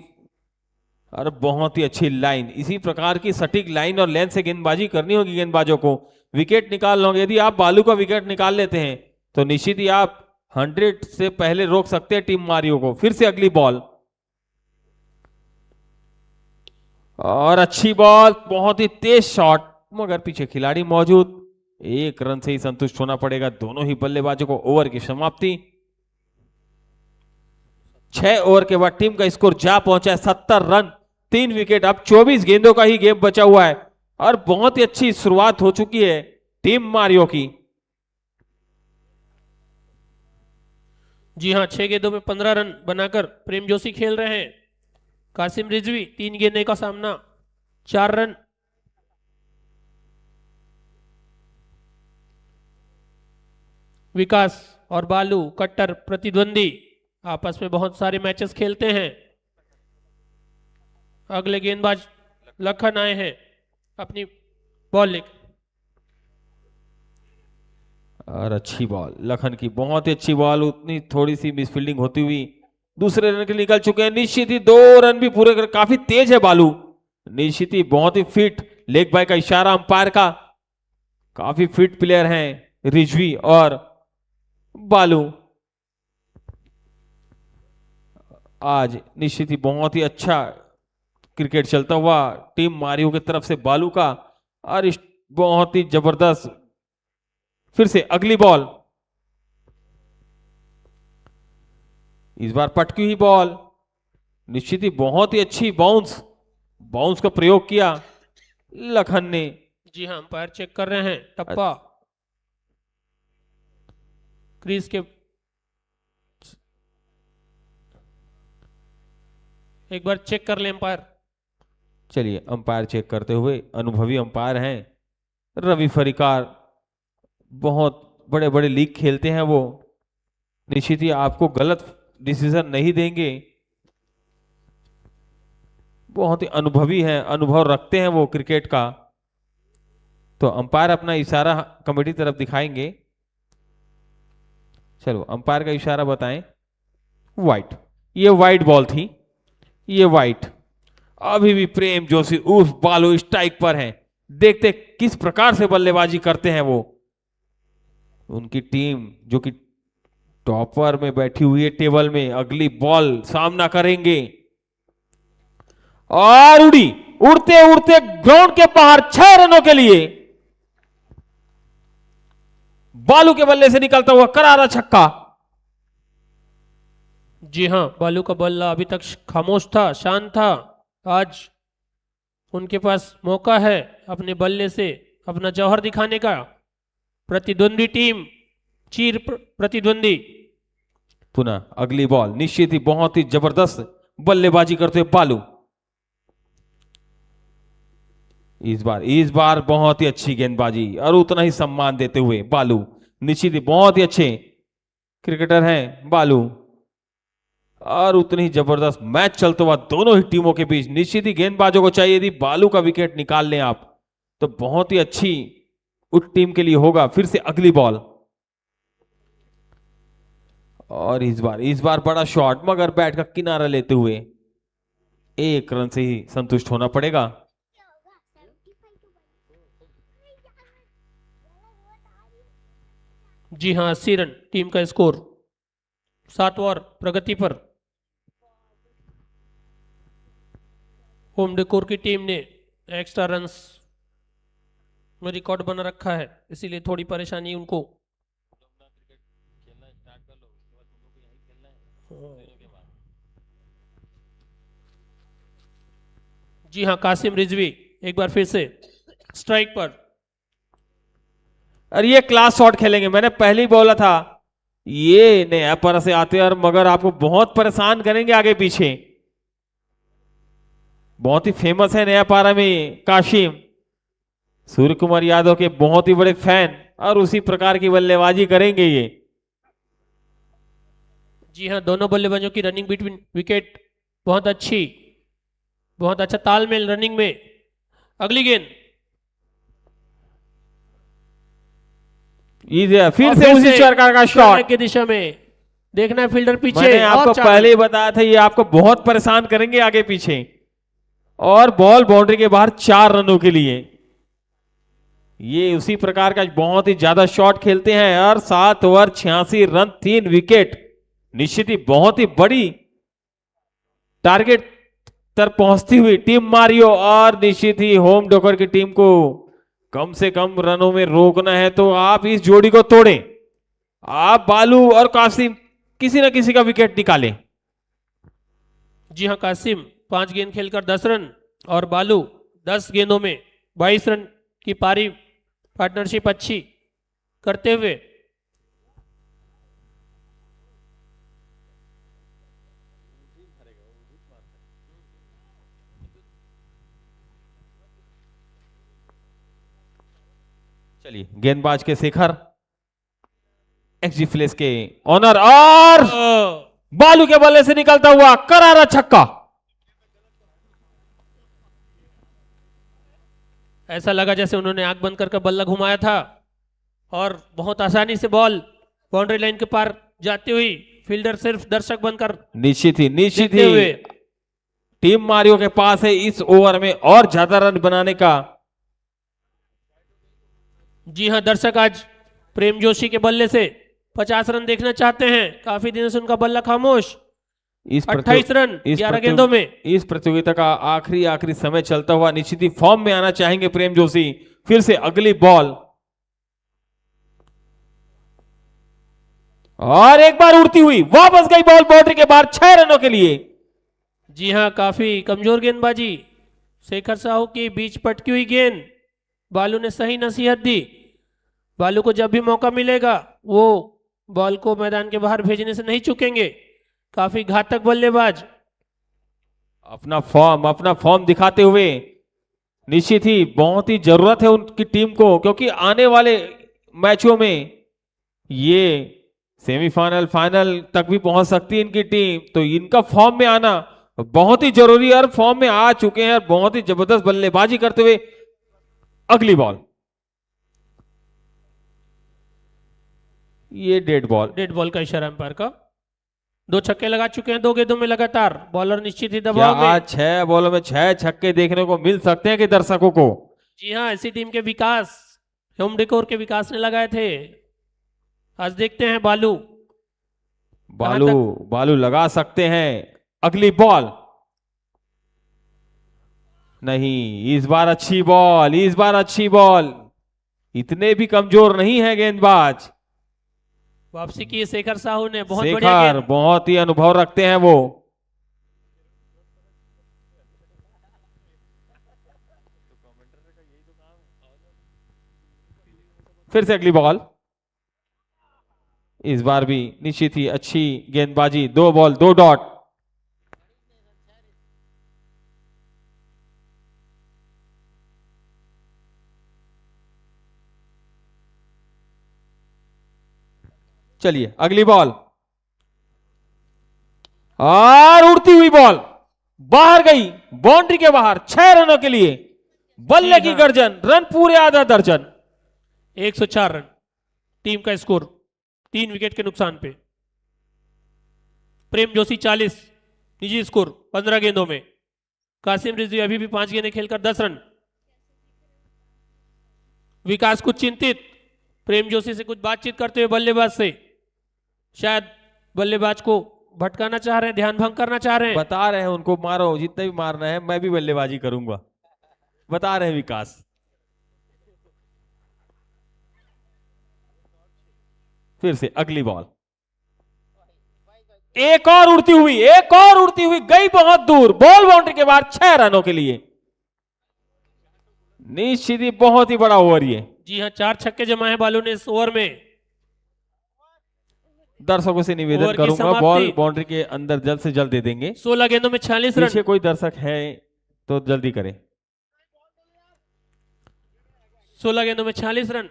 और बहुत ही अच्छी लाइन। इसी प्रकार की सटीक लाइन और लेंथ से गेंदबाजी करनी होगी गेंदबाजों को, विकेट निकालना होगा। यदि आप बालू का विकेट निकाल लेते हैं तो निश्चित ही आप 100 से पहले रोक सकते हैं टीम मारियो को। फिर से अगली बॉल, और अच्छी बॉल, बहुत ही तेज शॉट, मगर पीछे खिलाड़ी मौजूद, 1 रन से ही संतुष्ट होना पड़ेगा दोनों ही बल्लेबाजों को। ओवर की समाप्ति, 6 ओवर के बाद टीम का स्कोर जा पहुंचा है 70 रन, 3 विकेट। अब 24 गेंदों का ही गेम बचा हुआ है और बहुत ही अच्छी शुरुआत हो चुकी है टीम मारियो की।
जी हाँ, 6 गेंदों में 15 रन बनाकर प्रेम जोशी खेल रहे हैं। कासिम रिजवी 3 गेंदों का सामना, 4 रन। विकास और बालू कट्टर प्रतिद्वंदी, आपस में बहुत सारे मैचेस खेलते हैं। अगले गेंदबाज लखन आए हैं अपनी बॉल लेकर।
और अच्छी बॉल लखन की, बहुत ही अच्छी बॉल, उतनी थोड़ी सी मिसफील्डिंग होती हुई दूसरे रन के लिए निकल चुके हैं। निश्चित ही 2 रन भी पूरे कर, काफी तेज है बालू, निश्चित ही बहुत ही फिट। लेग बाय का इशारा अंपायर का, काफी फिट प्लेयर हैं रिजवी और बालू। आज निश्चित ही बहुत ही अच्छा क्रिकेट चलता हुआ टीम मारियो की तरफ से बालू का, और इस बहुत ही जबरदस्त। फिर से अगली बॉल, इस बार पटकी हुई बॉल, निश्चित ही बहुत ही अच्छी बाउंस का प्रयोग किया लखन ने।
जी हाँ, अंपायर चेक कर रहे हैं। टप्पा क्रीज के, एक बार चेक कर ले अंपायर।
चलिए अंपायर चेक करते हुए, अनुभवी अंपायर हैं रवि फरिकार, बहुत बड़े बड़े लीग खेलते हैं वो, निश्चित ही आपको गलत डिसीजन नहीं देंगे। बहुत ही अनुभवी हैं, अनुभव रखते हैं वो क्रिकेट का। तो अंपायर अपना इशारा कमेटी तरफ दिखाएंगे। चलो अंपायर का इशारा बताएं। वाइट, ये वाइट बॉल थी, ये वाइट। अभी भी प्रेम जोशी उर्फ बालू स्ट्राइक पर हैं। देखते किस प्रकार से बल्लेबाजी करते हैं वो। उनकी टीम जो कि टॉपर में बैठी हुई है टेबल में, अगली बॉल सामना करेंगे और उड़ते उड़ते ग्राउंड के बाहर 6 रनों के लिए बालू के बल्ले से निकलता हुआ करारा छक्का।
जी हाँ, बालू का बल्ला अभी तक खामोश था, शांत था। आज उनके पास मौका है अपने बल्ले से अपना जौहर दिखाने का। प्रतिद्वंदी टीम चीर प्रतिद्वंदी।
पुनः अगली बॉल, निश्चित ही बहुत ही जबरदस्त बल्लेबाजी करते हुए बालू। इस बार बहुत ही अच्छी गेंदबाजी और उतना ही सम्मान देते हुए बालू। निश्चित ही बहुत ही अच्छे क्रिकेटर हैं बालू और उतनी ही जबरदस्त मैच चलता हुआ दोनों ही टीमों के बीच। निश्चित ही गेंदबाजों को चाहिए यदि बालू का विकेट निकाल लें आप तो बहुत ही अच्छी उस टीम के लिए होगा। फिर से अगली बॉल और इस बार बड़ा शॉट, मगर बैट का किनारा लेते हुए 1 रन से ही संतुष्ट होना पड़ेगा।
जी हाँ, 80 रन टीम का स्कोर, 7 ओवर प्रगति पर। होम डेकोर की टीम ने एक्स्ट्रा रन्स में रिकॉर्ड बना रखा है, इसीलिए थोड़ी परेशानी उनको। जी हाँ, कासिम रिजवी एक बार फिर से स्ट्राइक पर।
और ये क्लास शॉट खेलेंगे, मैंने पहले ही बोला था ये नया पर से आते हैं और मगर आपको बहुत परेशान करेंगे आगे पीछे। बहुत ही फेमस है नया पारा में काशिम, सूर्य कुमार यादव के बहुत ही बड़े फैन, और उसी प्रकार की बल्लेबाजी करेंगे ये।
जी हाँ, दोनों बल्लेबाजों की रनिंग बिटवीन विकेट बहुत अच्छी, बहुत अच्छा तालमेल रनिंग में। अगली गेंद
फिर से उसी प्रकार का शॉट
की दिशा में, देखना है फील्डर पीछे।
मैंने आपको पहले ही बताया था ये आपको बहुत परेशान करेंगे आगे पीछे। और बॉल बाउंड्री के बाहर 4 रनों के लिए। ये उसी प्रकार का बहुत ही ज्यादा शॉट खेलते हैं और 7 ओवर 86 रन 3 विकेट। निश्चित ही बहुत ही बड़ी टारगेट तक पहुंचती हुई टीम मारियो, और निश्चित ही होम डेकोर की टीम को कम से कम रनों में रोकना है तो आप इस जोड़ी को तोड़ें। आप बालू और कासिम किसी ना किसी का विकेट निकालें।
जी हाँ, कासिम 5 गेंद खेलकर 10 रन और बालू 10 गेंदों में 22 रन की पारी पार्टनरशिप अच्छी करते हुए।
चलिए गेंदबाज के शेखर, एक्सजी फ्लेस के ऑनर, और बालू के बल्ले से निकलता हुआ करारा छक्का।
ऐसा लगा जैसे उन्होंने आंख बंद करके बल्ला घुमाया था और बहुत आसानी से बॉल बाउंड्री लाइन के पार जाती हुई फील्डर सिर्फ दर्शक बनकर
निश्चित ही टीम मारियो के पास है इस ओवर में और ज्यादा रन बनाने का।
जी हां, दर्शक आज प्रेम जोशी के बल्ले से 50 रन देखना चाहते हैं। काफी दिनों से उनका बल्ला खामोश। 28 रन 11 गेंदों में।
इस प्रतियोगिता का आखिरी समय चलता हुआ निश्चित ही फॉर्म में आना चाहेंगे प्रेम जोशी। फिर से अगली बॉल और एक बार उड़ती हुई वापस गई बॉल बाउंड्री के बाहर 6 रनों के लिए।
जी हाँ, काफी कमजोर गेंदबाजी, शेखर साहू की बीच पटकी हुई गेंद, बालू ने सही नसीहत दी। बालू को जब भी मौका मिलेगा वो बॉल को मैदान के बाहर भेजने से नहीं चूकेंगे। काफी घातक बल्लेबाज।
अपना फॉर्म दिखाते हुए निश्चित ही बहुत ही जरूरत है उनकी टीम को, क्योंकि आने वाले मैचों में ये सेमीफाइनल फाइनल तक भी पहुंच सकती है इनकी टीम। तो इनका फॉर्म में आना बहुत ही जरूरी है और फॉर्म में आ चुके हैं और बहुत ही जबरदस्त बल्लेबाजी करते हुए। अगली बॉल, ये डेड बॉल
का इशारा अंपायर का। 2 छक्के लगा चुके हैं 2 गेंदों में लगातार। बॉलर निश्चित ही
क्या
दबाव में।
आज 6 बॉलों में 6 छक्के देखने को मिल सकते हैं कि दर्शकों को?
जी हाँ, ऐसी टीम के विकास होम डेकोर के विकास ने लगाए थे। आज देखते हैं
बालू लगा सकते हैं। अगली बॉल नहीं, इस बार अच्छी बॉल। इतने भी कमजोर नहीं है गेंदबाज।
वापसी की शेखर साहू ने, बहुत बढ़िया गेंद।
बहुत ही अनुभव रखते हैं वो। फिर से अगली बॉल, इस बार भी निश्चित ही अच्छी गेंदबाजी। 2 बॉल 2 डॉट। चलिए अगली बॉल और उड़ती हुई बॉल बाहर गई बाउंड्री के बाहर 6 रनों के लिए। बल्ले की गर्जन, रन पूरे आधा दर्जन।
104 रन टीम का स्कोर 3 विकेट के नुकसान पे। प्रेम जोशी 40, निजी स्कोर 15 गेंदों में। कासिम रिजवी अभी भी 5 गेंदें खेलकर 10 रन। विकास कुछ चिंतित, प्रेम जोशी से कुछ बातचीत करते हुए बल्लेबाज से, शायद बल्लेबाज को भटकाना चाह रहे हैं, ध्यान भंग करना चाह रहे हैं।
बता रहे हैं उनको मारो, जितना भी मारना है, मैं भी बल्लेबाजी करूंगा, बता रहे हैं विकास। फिर से अगली बॉल, एक और उड़ती हुई गई बहुत दूर, बॉल बाउंड्री के बाहर 6 रनों के लिए। निश्चित ही बहुत ही बड़ा ओवर ये।
जी हाँ, 4 छक्के जमाए बालू ने इस ओवर में।
दर्शकों से निवेदन करूंगा बॉल बाउंड्री के अंदर जल्द से जल्द दे देंगे।
16 गेंदों में 46 रन।
पीछे कोई दर्शक है तो जल्दी करें।
16 गेंदों में 46 रन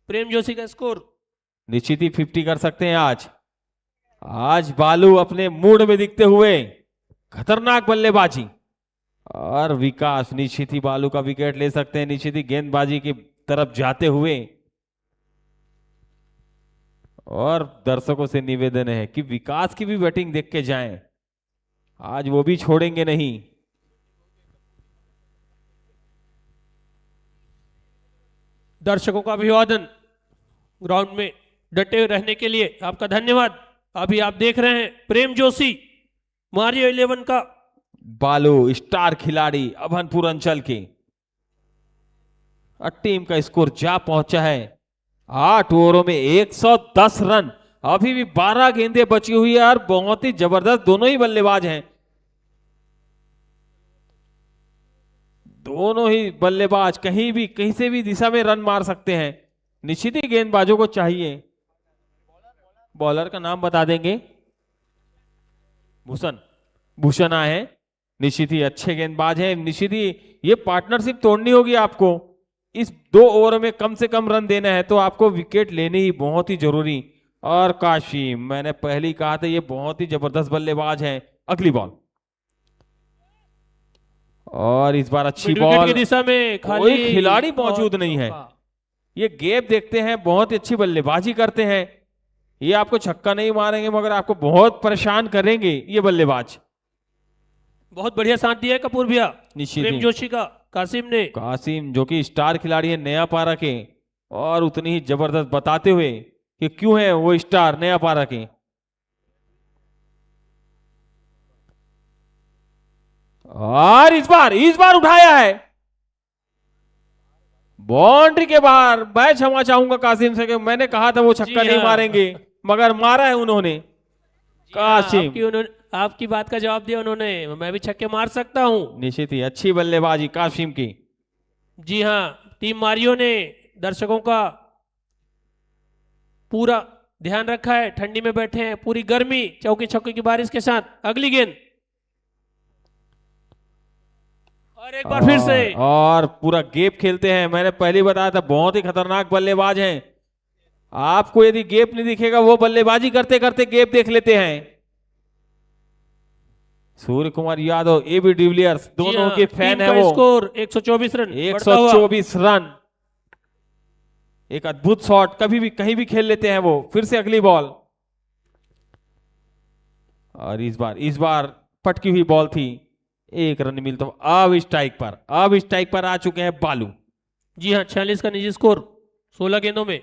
प्रेम जोशी का स्कोर।
निश्चित ही 50 कर सकते हैं आज बालू अपने मूड में दिखते हुए, खतरनाक बल्लेबाजी। और विकास निश्चित ही बालू का विकेट ले सकते हैं, निश्चित ही गेंदबाजी की तरफ जाते हुए। और दर्शकों से निवेदन है कि विकास की भी बैटिंग देख के जाएं, आज वो भी छोड़ेंगे नहीं।
दर्शकों का अभिवादन, ग्राउंड में डटे रहने के लिए आपका धन्यवाद। अभी आप देख रहे हैं प्रेम जोशी, मारियो 11 का
बालू, स्टार खिलाड़ी अभनपुर अंचल के। टीम का स्कोर जा पहुंचा है 8 ओवरों में 110 रन। अभी भी 12 गेंदें बची हुई है और बहुत ही जबरदस्त दोनों ही बल्लेबाज हैं। दोनों ही बल्लेबाज कहीं से भी दिशा में रन मार सकते हैं। निश्चित ही गेंदबाजों को चाहिए। बॉलर का नाम बता देंगे, भूषण आए हैं। निश्चित ही अच्छे गेंदबाज हैं। निश्चित ही ये पार्टनरशिप तोड़नी होगी आपको। इस 2 ओवर में कम से कम रन देना है तो आपको विकेट लेने ही बहुत ही जरूरी। और काशिम, मैंने पहले ही कहा था ये बहुत ही जबरदस्त बल्लेबाज हैं। अगली बॉल और इस बार अच्छी बॉल
की दिशा में,
कोई खिलाड़ी मौजूद नहीं है। ये गैप देखते हैं, बहुत ही अच्छी बल्लेबाजी करते हैं। ये आपको छक्का नहीं मारेंगे मगर आपको बहुत परेशान करेंगे ये बल्लेबाज।
बहुत बढ़िया साथ दिया है कपूर भैया
निश्चित
प्रेम जोशी का। कासिम
जो कि स्टार खिलाड़ी है नया पारा के, और उतनी ही जबरदस्त बताते हुए कि क्यों है वो स्टार नया पारा के। और इस बार उठाया है, बाउंड्री के बाहर। मैं क्षमा चाहूंगा कासिम से कि मैंने कहा था वो छक्का
जी
नहीं
हाँ।
मारेंगे, मगर मारा है उन्होंने। कासिम
आपकी बात का जवाब दिया उन्होंने, मैं भी छक्के मार सकता हूं।
निश्चित ही अच्छी बल्लेबाजी कासिम की।
जी हाँ, टीम मारियो ने दर्शकों का पूरा ध्यान रखा है, ठंडी में बैठे हैं, पूरी गर्मी चौके छक्के की बारिश के साथ। अगली गेंद और एक बार फिर से।
और पूरा गेप खेलते हैं। मैंने पहले बताया था बहुत ही खतरनाक बल्लेबाज हैं। आपको यदि गेप नहीं दिखेगा, वो बल्लेबाजी करते करते गेप देख लेते हैं। सूर्य कुमार यादव, एबी डिविलियर्स दोनों के फैन है वो।
स्कोर 124 रन, बढ़ता हुआ।
124 रन, एक अद्भुत शॉट, कभी भी कहीं भी खेल लेते हैं वो। फिर से अगली बॉल, और इस बार पटकी हुई बॉल थी। एक रन मिलता। अब स्ट्राइक पर आ चुके हैं बालू।
जी हाँ, 46 का निजी स्कोर 16 गेंदों में।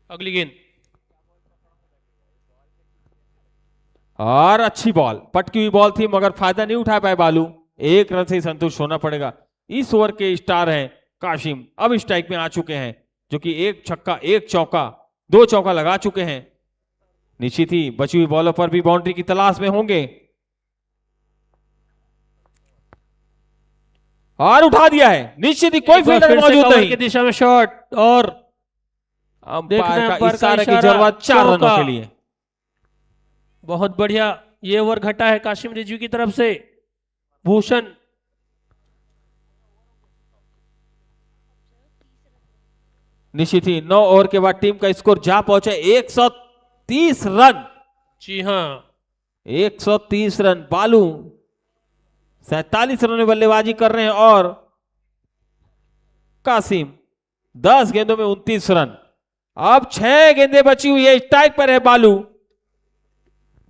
अगली गेंद
और अच्छी बॉल, पटकी हुई बॉल थी मगर फायदा नहीं उठा पाए बालू। एक रन से ही संतुष्ट होना पड़ेगा। इस ओवर के स्टार हैं काशिम, अब स्ट्राइक में आ चुके हैं, जो कि एक छक्का एक चौका, 2 चौका लगा चुके हैं। निश्चित ही बची हुई बॉलों पर भी बाउंड्री की तलाश में होंगे। और उठा दिया है, निश्चित ही कोई फील्डर मौजूद नहीं
की दिशा में शॉट, और
अंपायर का इशारे की जरूरत 4 रनों के लिए।
बहुत बढ़िया ये ओवर घटा है काशिम रिजवी की तरफ से। भूषण
निश्चित ही 9 ओवर के बाद टीम का स्कोर जा पहुंचे 130 रन।
जी हाँ,
130 रन। बालू 47 रनों में बल्लेबाजी कर रहे हैं, और कासिम 10 गेंदों में 29 रन। अब 6 गेंदें बची हुई है, स्ट्राइक पर है बालू।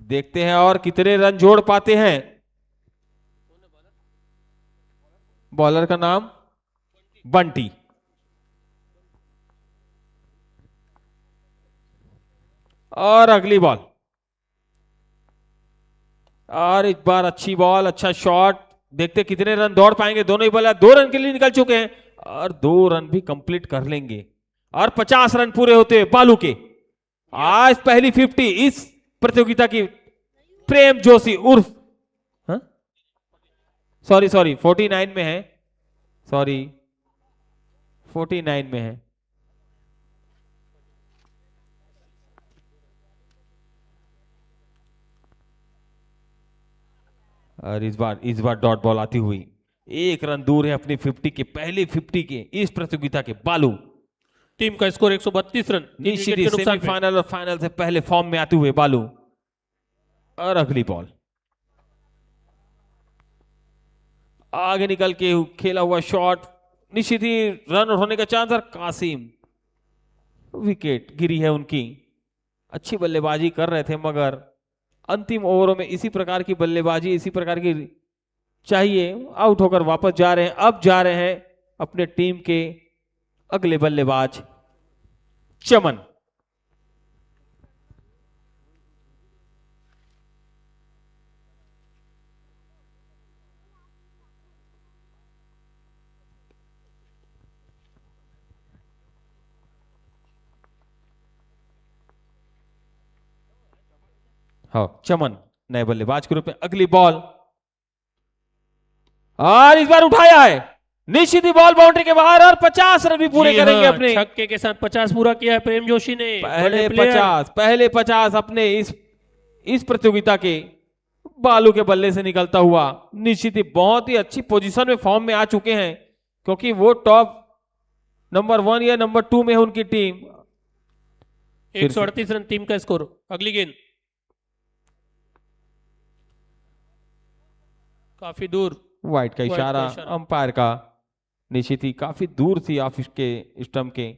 देखते हैं और कितने रन जोड़ पाते हैं। बॉलर का नाम बंटी। और अगली बॉल, और इस बार अच्छी बॉल, अच्छा शॉट। देखते कितने रन दौड़ पाएंगे। दोनों ही बल्लेबाज 2 रन के लिए निकल चुके हैं, और 2 रन भी कंप्लीट कर लेंगे, और 50 रन पूरे होते हैं बालू के। आज पहली 50 इस प्रतियोगिता की। प्रेम जोशी उर्फ सॉरी 49 में है, 49 में है। और इस बार डॉट बॉल आती हुई 1 रन दूर है अपनी 50 के, पहले 50 के इस प्रतियोगिता के बालू।
टीम का स्कोर 132 रन।
निश्चित ही सेमीफाइनल और फाइनल से पहले फॉर्म में आते हुए बालू। और अगली बॉल, आगे निकल के खेला हुआ शॉट, निश्चित ही रन होने का चांस। और कासिम, विकेट गिरी है उनकी। अच्छी बल्लेबाजी कर रहे थे, मगर अंतिम ओवरों में इसी प्रकार की बल्लेबाजी, इसी प्रकार की चाहिए। आउट होकर वापस जा रहे हैं। अब जा रहे हैं अपने टीम के अगले बल्लेबाज चमन। हाँ, चमन नए बल्लेबाज के रूप में। अगली बॉल, और इस बार उठाया है, निश्चित ही बॉल बाउंड्री के बाहर, और 50 रन भी पूरे करेंगे अपने।
छक्के के साथ 50 पूरा किया है प्रेम जोशी ने।
पहले 50 अपने इस प्रतियोगिता के बालू के बल्ले से निकलता हुआ। निश्चित ही बहुत ही अच्छी पोजीशन में, फॉर्म में आ चुके हैं, क्योंकि वो टॉप नंबर 1 या नंबर 2 में है उनकी टीम।
138 रन टीम का स्कोर। अगली गेंद काफी दूर,
वाइड का इशारा अंपायर का। निश्चित ही काफी दूर थी ऑफ के स्टंप के।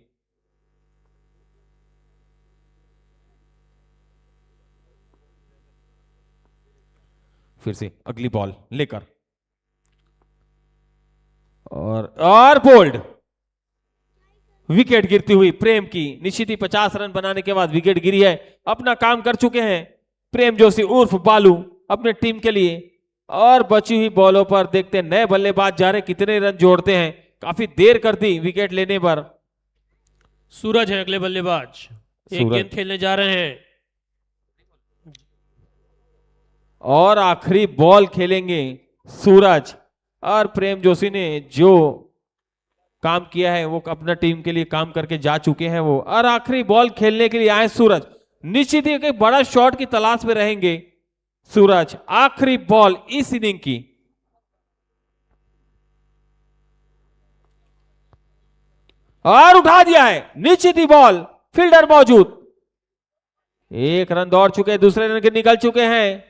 फिर से अगली बॉल लेकर, और बोल्ड विकेट गिरती हुई प्रेम की। निश्चित ही 50 रन बनाने के बाद विकेट गिरी है। अपना काम कर चुके हैं प्रेम जोशी उर्फ बालू अपने टीम के लिए। और बची हुई बॉलों पर देखते हैं नए बल्लेबाज जा रहे कितने रन जोड़ते हैं। काफी देर कर दी विकेट लेने पर।
सूरज है अगले बल्लेबाज, एक
सूरज।
गेंद खेलने जा रहे हैं।
और आखिरी बॉल खेलेंगे सूरज। और प्रेम जोशी ने जो काम किया है वो अपना टीम के लिए काम करके जा चुके हैं वो। और आखिरी बॉल खेलने के लिए आए सूरज। निश्चित ही एक बड़ा शॉट की तलाश में रहेंगे सूरज। आखिरी बॉल इस इनिंग की। और उठा दिया है निश्चित ही बॉल, फील्डर मौजूद। एक रन दौड़ चुके हैं, दूसरे रन के निकल चुके हैं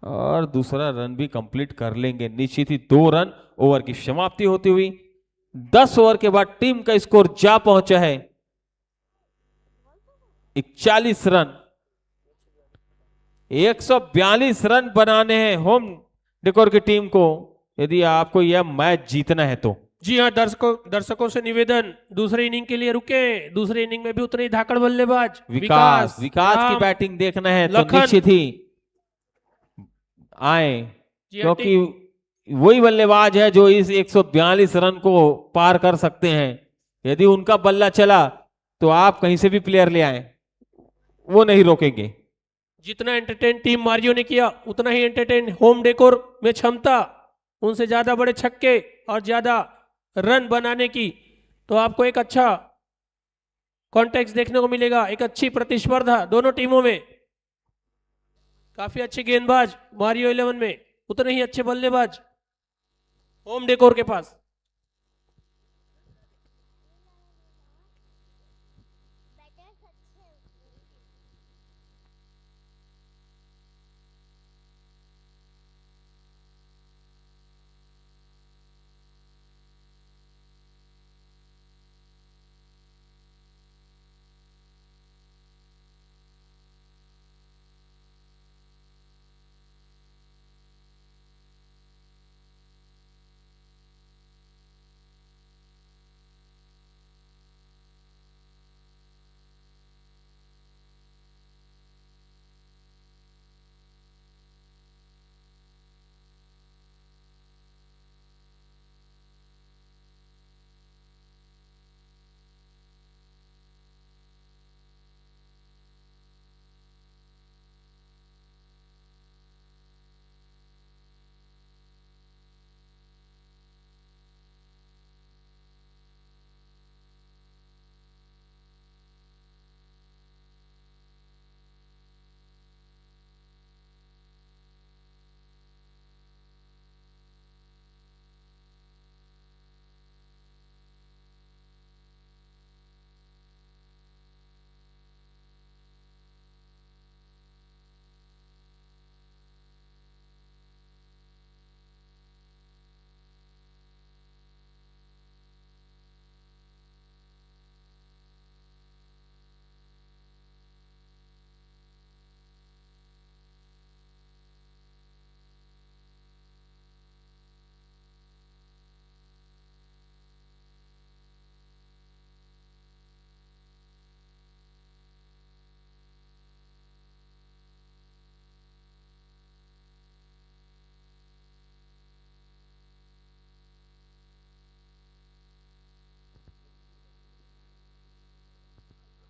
और दूसरा रन भी कंप्लीट कर लेंगे। निश्चित ही 2 रन ओवर की समाप्ति होती हुई 10 ओवर के बाद टीम का स्कोर जा पहुंचा है 41 रन। 142 रन बनाने हैं होम डेकोर की टीम को यदि आपको यह मैच जीतना है तो।
जी हाँ, दर्शकों से निवेदन, दूसरे इनिंग के लिए रुके। दूसरे इनिंग में भी उतरे ही धाकड़ बल्लेबाज
विकास की
राम,
बैटिंग देखना है तो
लखन।
निश्चित ही आए,
जी हाँ,
क्योंकि वही बल्लेबाज है जो इस 142 रन को पार कर सकते हैं। यदि उनका बल्ला चला तो आप कहीं से भी प्लेयर ले आए, वो नहीं रोकेंगे।
जितना एंटरटेन टीम मारियो ने किया उतना ही एंटरटेन होम डेकोर में क्षमता, उनसे ज्यादा बड़े छक्के और ज्यादा रन बनाने की, तो आपको एक अच्छा कॉन्टेक्स्ट देखने को मिलेगा, एक अच्छी प्रतिस्पर्धा दोनों टीमों में। काफी अच्छे गेंदबाज मारियो 11 में, उतने ही अच्छे बल्लेबाज होम डेकोर के पास।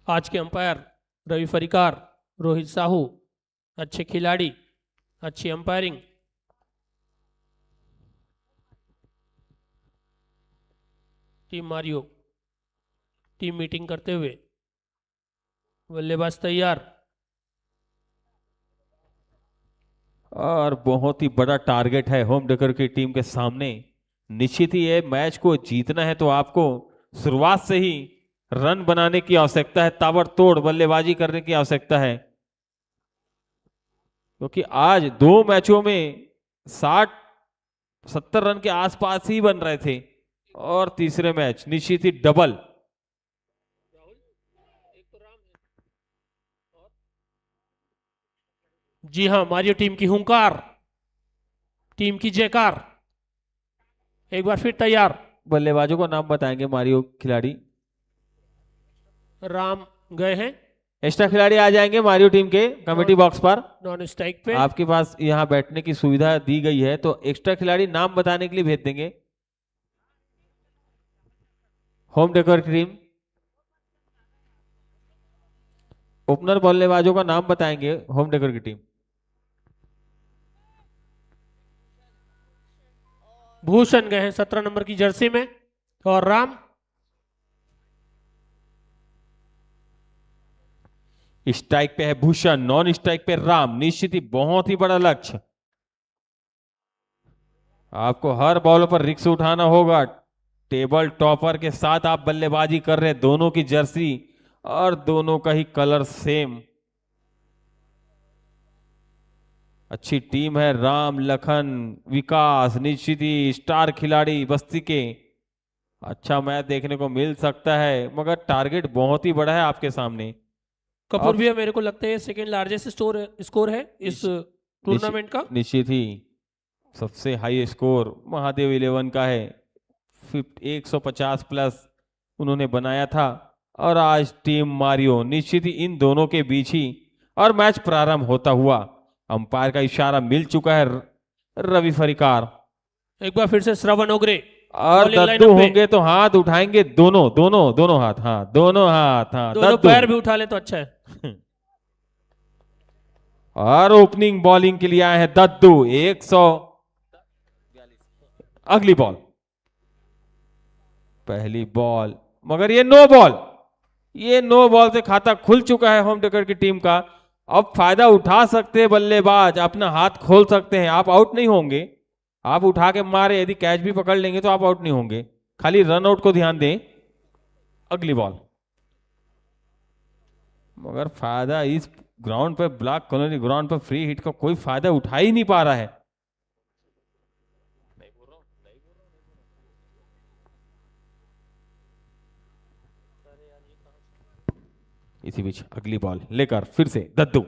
आज के अंपायर रवि फरीकार, रोहित साहू, अच्छे खिलाड़ी, अच्छी umpiring. Team Mario team meeting करते हुए, बल्लेबाज तैयार।
और बहुत ही बड़ा टारगेट है होम डेकोर की टीम के सामने। निश्चित ही ये मैच को जीतना है तो आपको शुरुआत से ही रन बनाने की आवश्यकता है, ताबड़तोड़ बल्लेबाजी करने की आवश्यकता है, क्योंकि आज 2 मैचों में 60-70 रन के आसपास ही बन रहे थे और तीसरे मैच निश्चित ही डबल।
जी हाँ, मारियो टीम की हुंकार, टीम की जयकार। एक बार फिर तैयार।
बल्लेबाजों का नाम बताएंगे मारियो खिलाड़ी।
राम गए हैं
एक्स्ट्रा खिलाड़ी आ जाएंगे मारियो टीम के कमेटी बॉक्स पर।
नॉन स्ट्राइक पे।
आपके पास यहाँ बैठने की सुविधा दी गई है, तो एक्स्ट्रा खिलाड़ी नाम बताने के लिए भेज देंगे। होम डेकोर की टीम ओपनर बल्लेबाजों का नाम बताएंगे। होम डेकोर की टीम
भूषण गए हैं 17 नंबर की जर्सी में और राम
स्ट्राइक पे है भूषण, नॉन स्ट्राइक पे राम। निश्चित ही बहुत ही बड़ा लक्ष्य, आपको हर बॉल पर रिस्क उठाना होगा। टेबल टॉपर के साथ आप बल्लेबाजी कर रहे हैं, दोनों की जर्सी और दोनों का ही कलर सेम। अच्छी टीम है, राम, लखन, विकास, निश्चित ही स्टार खिलाड़ी बस्ती के। अच्छा मैच देखने को मिल सकता है, मगर टारगेट बहुत ही बड़ा है आपके सामने।
कपूर भैया मेरे को लगता है सेकंड लार्जेस्ट स्कोर है इस टूर्नामेंट का।
निश्चित ही सबसे हाई स्कोर महादेव 11 का है, 150 प्लस उन्होंने बनाया था। और आज टीम मारियो, निश्चित ही इन दोनों के बीच ही और मैच प्रारंभ होता हुआ अंपायर का इशारा मिल चुका है। रवि फरिकार
एक बार फिर से श्रवण ओगरे
और
bowling
दद्दू
lineup पे।
होंगे तो हाथ उठाएंगे दोनों हाथ, हाँ दोनों हाथ, हाँ
दोनों
दद्दू।
पैर भी उठा ले तो अच्छा है।
और ओपनिंग बॉलिंग के लिए आए हैं दद्दू। 100 अगली बॉल, पहली बॉल, मगर ये नो बॉल से खाता खुल चुका है होम डेकर की टीम का। अब फायदा उठा सकते हैं बल्लेबाज, अपना हाथ खोल सकते हैं। आप आउट नहीं होंगे, आप उठा के मारे, यदि कैच भी पकड़ लेंगे तो आप आउट नहीं होंगे। खाली रन आउट को ध्यान दें। अगली बॉल, मगर फायदा इस ग्राउंड पे, ब्लैक कॉलोनी ग्राउंड पे फ्री हिट का कोई फायदा उठा ही नहीं पा रहा है। इसी बीच अगली बॉल लेकर फिर से दद्दू।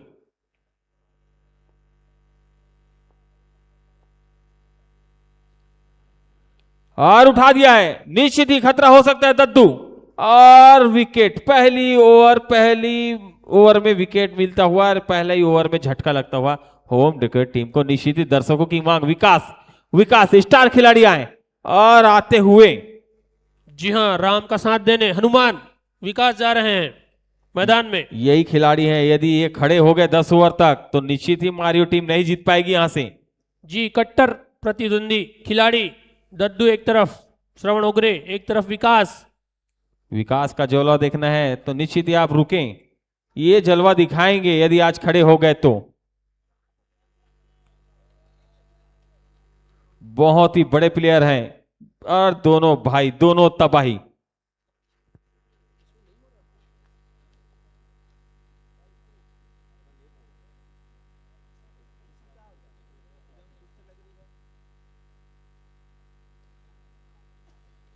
और उठा दिया है, निश्चित ही खतरा हो सकता है दद्दू। और विकेट, पहली ओवर में विकेट मिलता हुआ और पहले ही ओवर में झटका लगता हुआ होम डेकर टीम को। निश्चित ही दर्शकों की मांग, विकास स्टार खिलाड़ी आए और आते हुए,
जी हाँ, राम का साथ देने हनुमान विकास जा रहे हैं मैदान में।
यही खिलाड़ी हैं, यदि ये खड़े हो गए 10 ओवर तक तो निश्चित ही मारियो टीम नहीं जीत पाएगी यहां से।
जी, कट्टर प्रतिद्वंदी खिलाड़ी दद्दू एक तरफ, श्रवण ओगरे एक तरफ, विकास
का जलवा देखना है तो निश्चित ही आप रुकें, ये जलवा दिखाएंगे यदि आज खड़े हो गए तो। बहुत ही बड़े प्लेयर हैं और दोनों भाई, दोनों तबाही।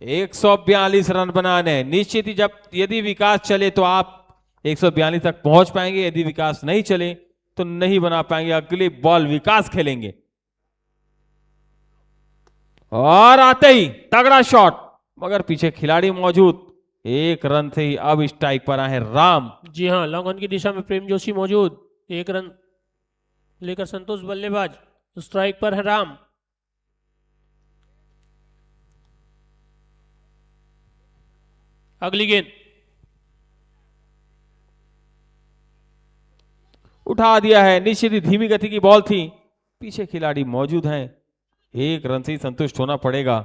एक 142 रन बनाने, निश्चित ही जब यदि विकास चले तो आप 142 तक पहुंच पाएंगे, यदि विकास नहीं चले तो नहीं बना पाएंगे। अगली बॉल विकास खेलेंगे और आते ही तगड़ा शॉट, मगर पीछे खिलाड़ी मौजूद। 1 रन से ही अब स्ट्राइक पर आए राम।
जी हाँ, लॉन्ग ऑन की दिशा में प्रेम जोशी मौजूद, 1 रन लेकर संतोष बल्लेबाज, स्ट्राइक पर है राम। अगली गेंद
उठा दिया है, निश्चित ही धीमी गति की बॉल थी, पीछे खिलाड़ी मौजूद हैं। 1 रन से ही संतुष्ट होना पड़ेगा,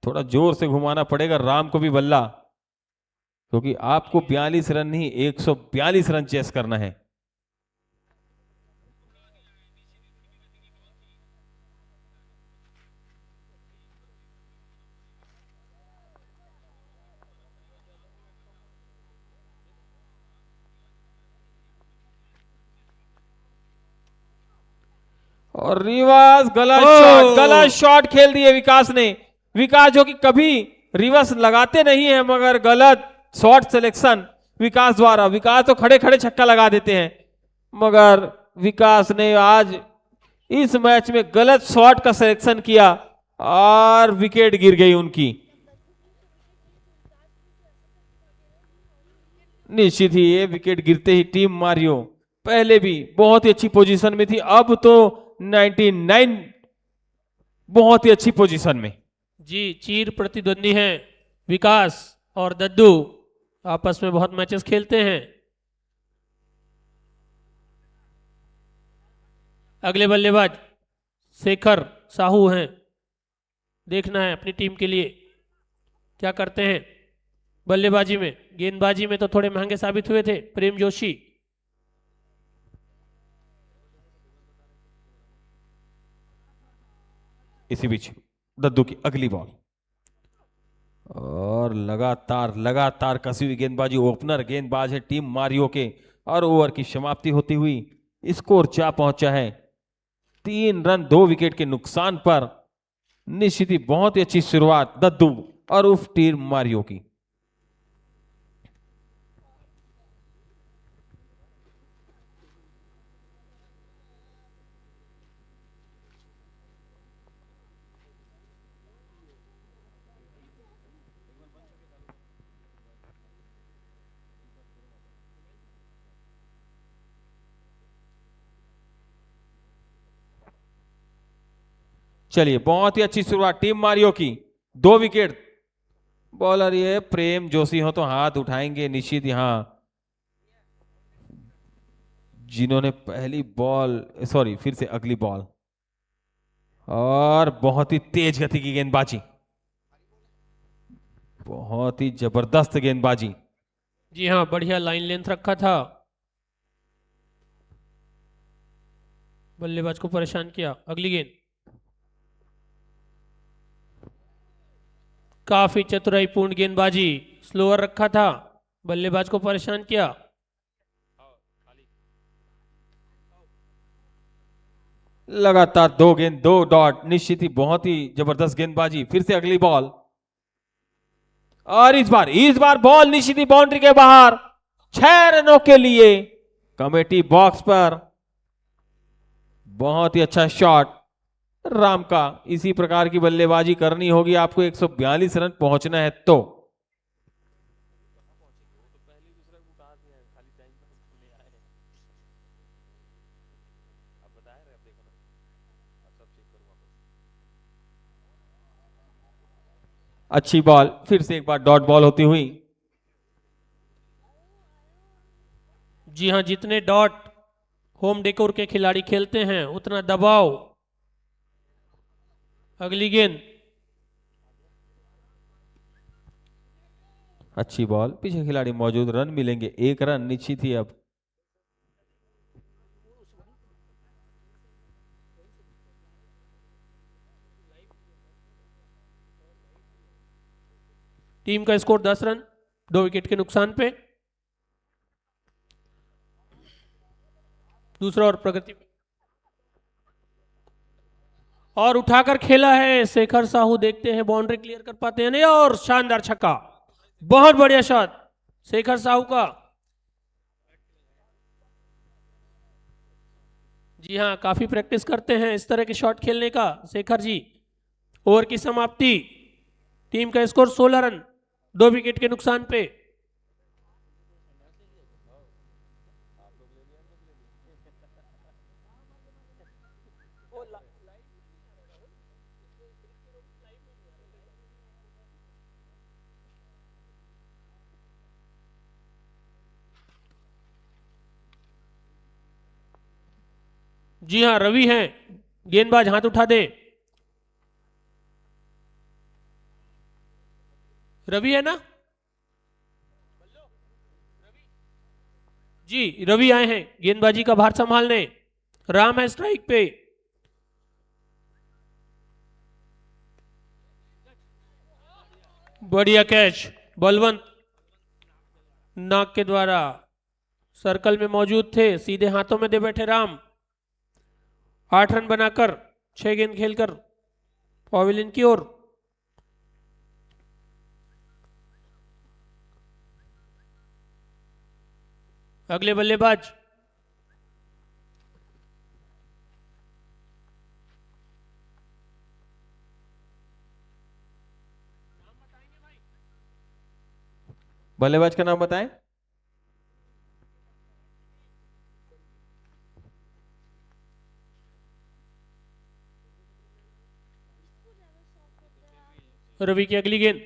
थोड़ा जोर से घुमाना पड़ेगा राम को भी बल्ला, क्योंकि आपको 42 रन नहीं 142 रन चेस करना है। और रिवर्स गलत शॉट खेल दिए विकास ने। विकास जो कि कभी रिवर्स लगाते नहीं है, मगर गलत शॉट सिलेक्शन विकास द्वारा। विकास तो खड़े खड़े छक्का लगा देते हैं, मगर विकास ने आज इस मैच में गलत शॉट का सिलेक्शन किया और विकेट गिर गई उनकी। निश्चित ही ये विकेट गिरते ही टीम मारियो पहले भी बहुत ही अच्छी पोजीशन में थी, अब तो 99 बहुत ही अच्छी पोजीशन में।
जी, चीर प्रतिद्वंदी हैं विकास और दद्दू, आपस में बहुत मैचेस खेलते हैं। अगले बल्लेबाज शेखर साहू हैं, देखना है अपनी टीम के लिए क्या करते हैं बल्लेबाजी में। गेंदबाजी में तो थोड़े महंगे साबित हुए थे प्रेम जोशी।
इसी बीच दद्दू की अगली बॉल और लगातार लगातार कसी हुई गेंदबाजी। ओपनर गेंदबाज है टीम मारियो के और ओवर की समाप्ति होती हुई स्कोर जा पहुंचा है 3 रन 2 विकेट के नुकसान पर। निश्चित ही बहुत ही अच्छी शुरुआत दद्दू और उफ टीम मारियो की। चलिए बहुत ही अच्छी शुरुआत टीम मारियो की, 2 विकेट। बॉलर ये प्रेम जोशी हो तो हाथ उठाएंगे निश्चित यहां, जिन्होंने पहली बॉल सॉरी फिर से अगली बॉल और बहुत ही तेज गति की गेंदबाजी, बहुत ही जबरदस्त गेंदबाजी।
जी हाँ, बढ़िया लाइन लेंथ रखा था, बल्लेबाज को परेशान किया। अगली गेंद काफी चतुराईपूर्ण गेंदबाजी, स्लोअर रखा था, बल्लेबाज को परेशान किया।
लगातार 2 गेंद 2 डॉट, निश्चित ही बहुत ही जबरदस्त गेंदबाजी। फिर से अगली बॉल और इस बार बॉल निश्चित ही बाउंड्री के बाहर, 6 रनों के लिए कमेटी बॉक्स पर। बहुत ही अच्छा शॉट राम का। इसी प्रकार की बल्लेबाजी करनी होगी आपको 142 रन पहुंचना है तो। अच्छी बॉल, फिर से एक बार डॉट बॉल होती हुई।
जी हाँ, जितने डॉट होम डेकोर के खिलाड़ी खेलते हैं उतना दबाव। अगली गेंद
अच्छी बॉल, पीछे खिलाड़ी मौजूद, रन मिलेंगे, 1 रन निश्चित ही। अब
टीम का स्कोर 10 रन 2 विकेट के नुकसान पे। दूसरा और प्रगति और उठाकर खेला है शेखर साहू, देखते हैं बाउंड्री क्लियर कर पाते हैं नहीं, और शानदार छक्का, बहुत बढ़िया शॉट शेखर साहू का। जी हाँ, काफी प्रैक्टिस करते हैं इस तरह के शॉट खेलने का शेखर जी। ओवर की समाप्ति, टीम का स्कोर 16 रन 2 विकेट के नुकसान पे। जी हाँ, रवि हैं, गेंदबाज हाथ उठा दे। रवि है ना? जी, रवि आए हैं गेंदबाजी का भार संभालने। राम है स्ट्राइक पे। बढ़िया कैच, बलवंत नाक के द्वारा सर्कल में मौजूद थे, सीधे हाथों में दे बैठे राम। 8 रन बनाकर 6 गेंद खेलकर पवेलियन की ओर। अगले बल्लेबाज
बल्लेबाज का नाम बताएं।
रवि की अगली गेंद।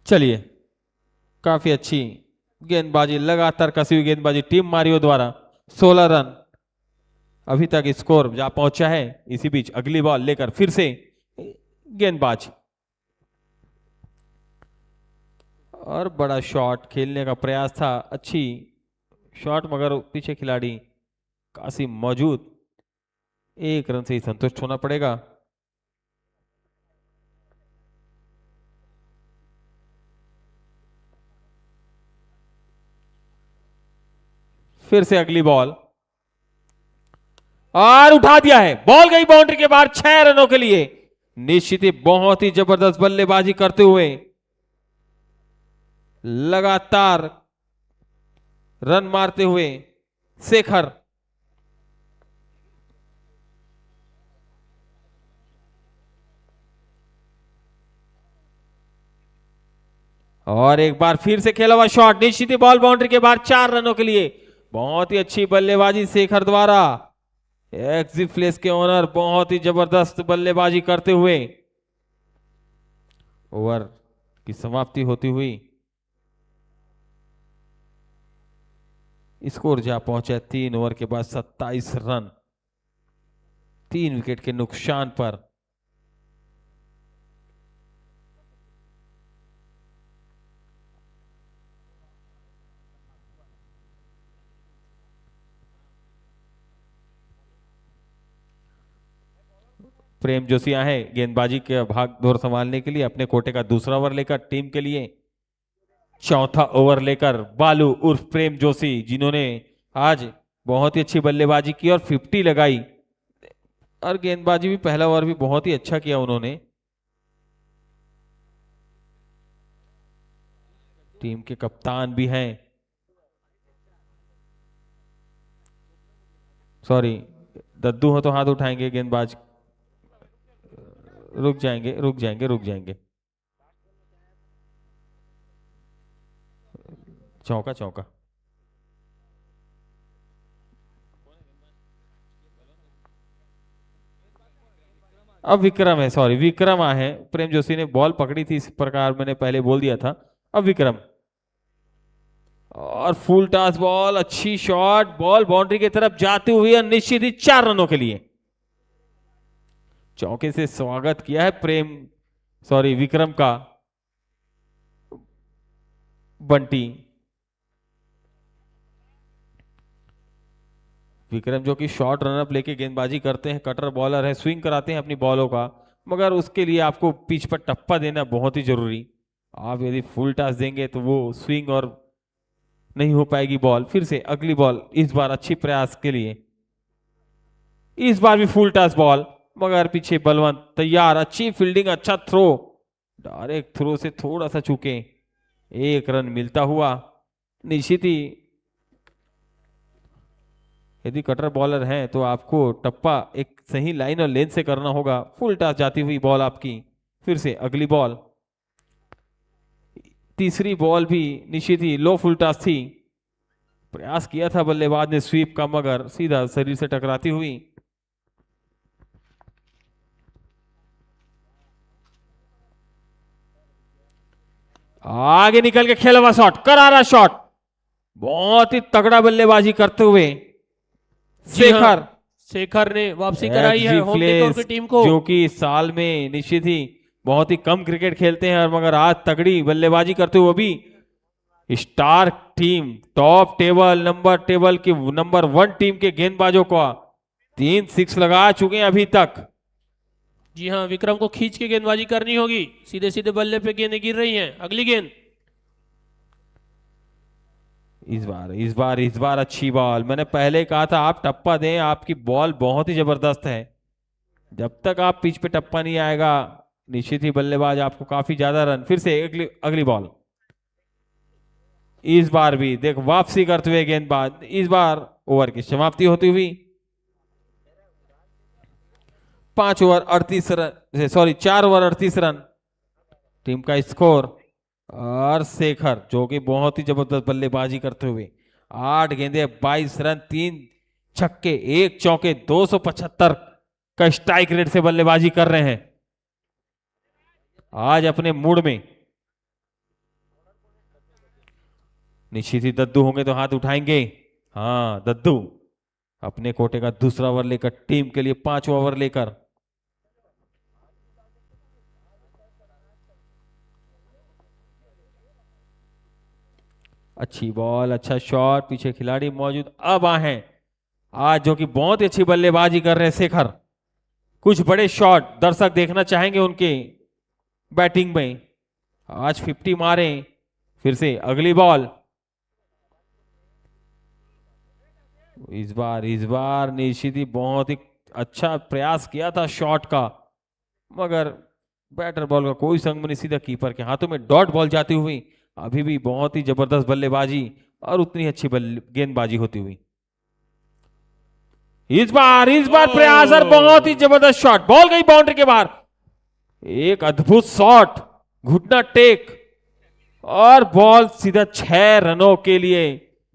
चलिए, काफी अच्छी गेंदबाजी, लगातार कसी हुई गेंदबाजी टीम मारियो द्वारा। 16 रन अभी तक स्कोर जा पहुंचा है। इसी बीच अगली बॉल लेकर फिर से गेंदबाज और बड़ा शॉट खेलने का प्रयास था, अच्छी शॉट, मगर पीछे खिलाड़ी कासिम मौजूद। 1 रन से ही संतुष्ट होना पड़ेगा। फिर से अगली बॉल और उठा दिया है, बॉल गई बाउंड्री के बाहर 6 रनों के लिए। निश्चित ही बहुत ही जबरदस्त बल्लेबाजी करते हुए लगातार रन मारते हुए शेखर। और एक बार फिर से खेला हुआ शॉट, निश्चित ही बॉल बाउंड्री के बाहर 4 रनों के लिए। बहुत ही अच्छी बल्लेबाजी शेखर द्वारा। एक्सिट फ्लेस के ओनर बहुत ही जबरदस्त बल्लेबाजी करते हुए ओवर की समाप्ति होती हुई स्कोर जा पहुंचा 3 ओवर के बाद 27 रन, 3 विकेट के नुकसान पर। प्रेम जोशी आए गेंदबाजी के भाग दौर संभालने के लिए, अपने कोटे का दूसरा ओवर लेकर टीम के लिए। चौथा ओवर लेकर बालू उर्फ प्रेम जोशी, जिन्होंने आज बहुत ही अच्छी बल्लेबाजी की और 50 लगाई, और गेंदबाजी भी पहला ओवर भी बहुत ही अच्छा किया उन्होंने। टीम के कप्तान भी हैं, सॉरी दद्दू हो तो हाथ उठाएंगे गेंदबाज। रुक जाएंगे रुक जाएंगे रुक जाएंगे। चौका चौका। अब विक्रम है, सॉरी विक्रम आए हैं। प्रेम जोशी ने बॉल पकड़ी थी, इस प्रकार मैंने पहले बोल दिया था। अब विक्रम और फुल टॉस बॉल, अच्छी शॉट, बॉल बाउंड्री की तरफ जाते हुए निश्चित ही 4 रनों के लिए। चौके से स्वागत किया है विक्रम का बंटी। विक्रम जो कि शॉर्ट रनअप लेके गेंदबाजी करते हैं, कटर बॉलर है, स्विंग कराते हैं अपनी बॉलों का, मगर उसके लिए आपको पिच पर टप्पा देना बहुत ही जरूरी। आप यदि फुल टॉस देंगे तो वो स्विंग और नहीं हो पाएगी बॉल। फिर से अगली बॉल, इस बार अच्छी प्रयास के लिए, इस बार भी फुल टॉस बॉल, मगर पीछे बलवंत तैयार, अच्छी फील्डिंग, अच्छा थ्रो, डायरेक्ट थ्रो से थोड़ा सा चूके, 1 रन मिलता हुआ। निश्चित ही यदि कटर बॉलर हैं तो आपको टप्पा एक सही लाइन और लेंथ से करना होगा। फुल टॉस जाती हुई बॉल आपकी। फिर से अगली बॉल, तीसरी बॉल भी निश्चित ही लो फुल टॉस थी। प्रयास किया था बल्लेबाज ने स्वीप का, मगर सीधा शरीर से टकराती हुई। आगे निकल के खेला हुआ शॉट, करारा शॉट, बहुत ही तगड़ा बल्लेबाजी करते हुए
शेखर ने वापसी कराई है होम टेकओवर की टीम को,
जो कि इस साल में निश्चित ही बहुत ही कम क्रिकेट खेलते हैं, और मगर आज तगड़ी बल्लेबाजी करते हुए भी star team, top table number 1 team के गेंदबाजों को 3 6 लगा चुके हैं अभी तक।
जी हाँ, विक्रम को खींच के गेंदबाजी करनी होगी, सीधे सीधे बल्ले पे गेंदें गिर रही हैं। अगली गेंद,
इस बार अच्छी बॉल। मैंने पहले कहा था आप टप्पा दें, आपकी बॉल बहुत ही जबरदस्त है। जब तक आप पिच पे टप्पा नहीं आएगा निश्चित ही बल्लेबाज आपको काफी ज्यादा रन, फिर से अगली अगली बॉल। इस बार भी देख वापसी करते हुए गेंदबाज, इस बार ओवर की समाप्ति होती हुई। 5 over 38 run, sorry 4 over 38 run team का स्कोर। और शेखर जो कि बहुत ही जबरदस्त बल्लेबाजी करते हुए 8 गेंदे 22 रन 3 छक्के 1 चौके 275 का स्ट्राइक रेट से बल्लेबाजी कर रहे हैं आज अपने मूड में। निश्चित ही दद्दू होंगे तो हाथ उठाएंगे। हाँ, दद्दू अपने कोटे का दूसरा ओवर लेकर टीम के लिए 5वां ओवर लेकर। अच्छी बॉल, अच्छा शॉट, पीछे खिलाड़ी मौजूद अब आए हैं आज जो कि बहुत ही अच्छी बल्लेबाजी कर रहे हैं शेखर। कुछ बड़े शॉट दर्शक देखना चाहेंगे उनके बैटिंग में। आज 50 मारे। फिर से अगली बॉल। इस बार निश्चित ही बहुत ही अच्छा प्रयास किया था शॉट का, मगर बैटर बॉल का कोई संग में नहीं, सीधा कीपर के हाथों में डॉट बॉल जाती हुई। अभी भी बहुत ही जबरदस्त बल्लेबाजी और उतनी अच्छी गेंदबाजी होती हुई। इस बार प्रयास और बहुत ही जबरदस्त शॉट, बॉल गई बाउंड्री के बाहर। एक अद्भुत शॉट, घुटना टेक और बॉल सीधा 6 रनों के लिए।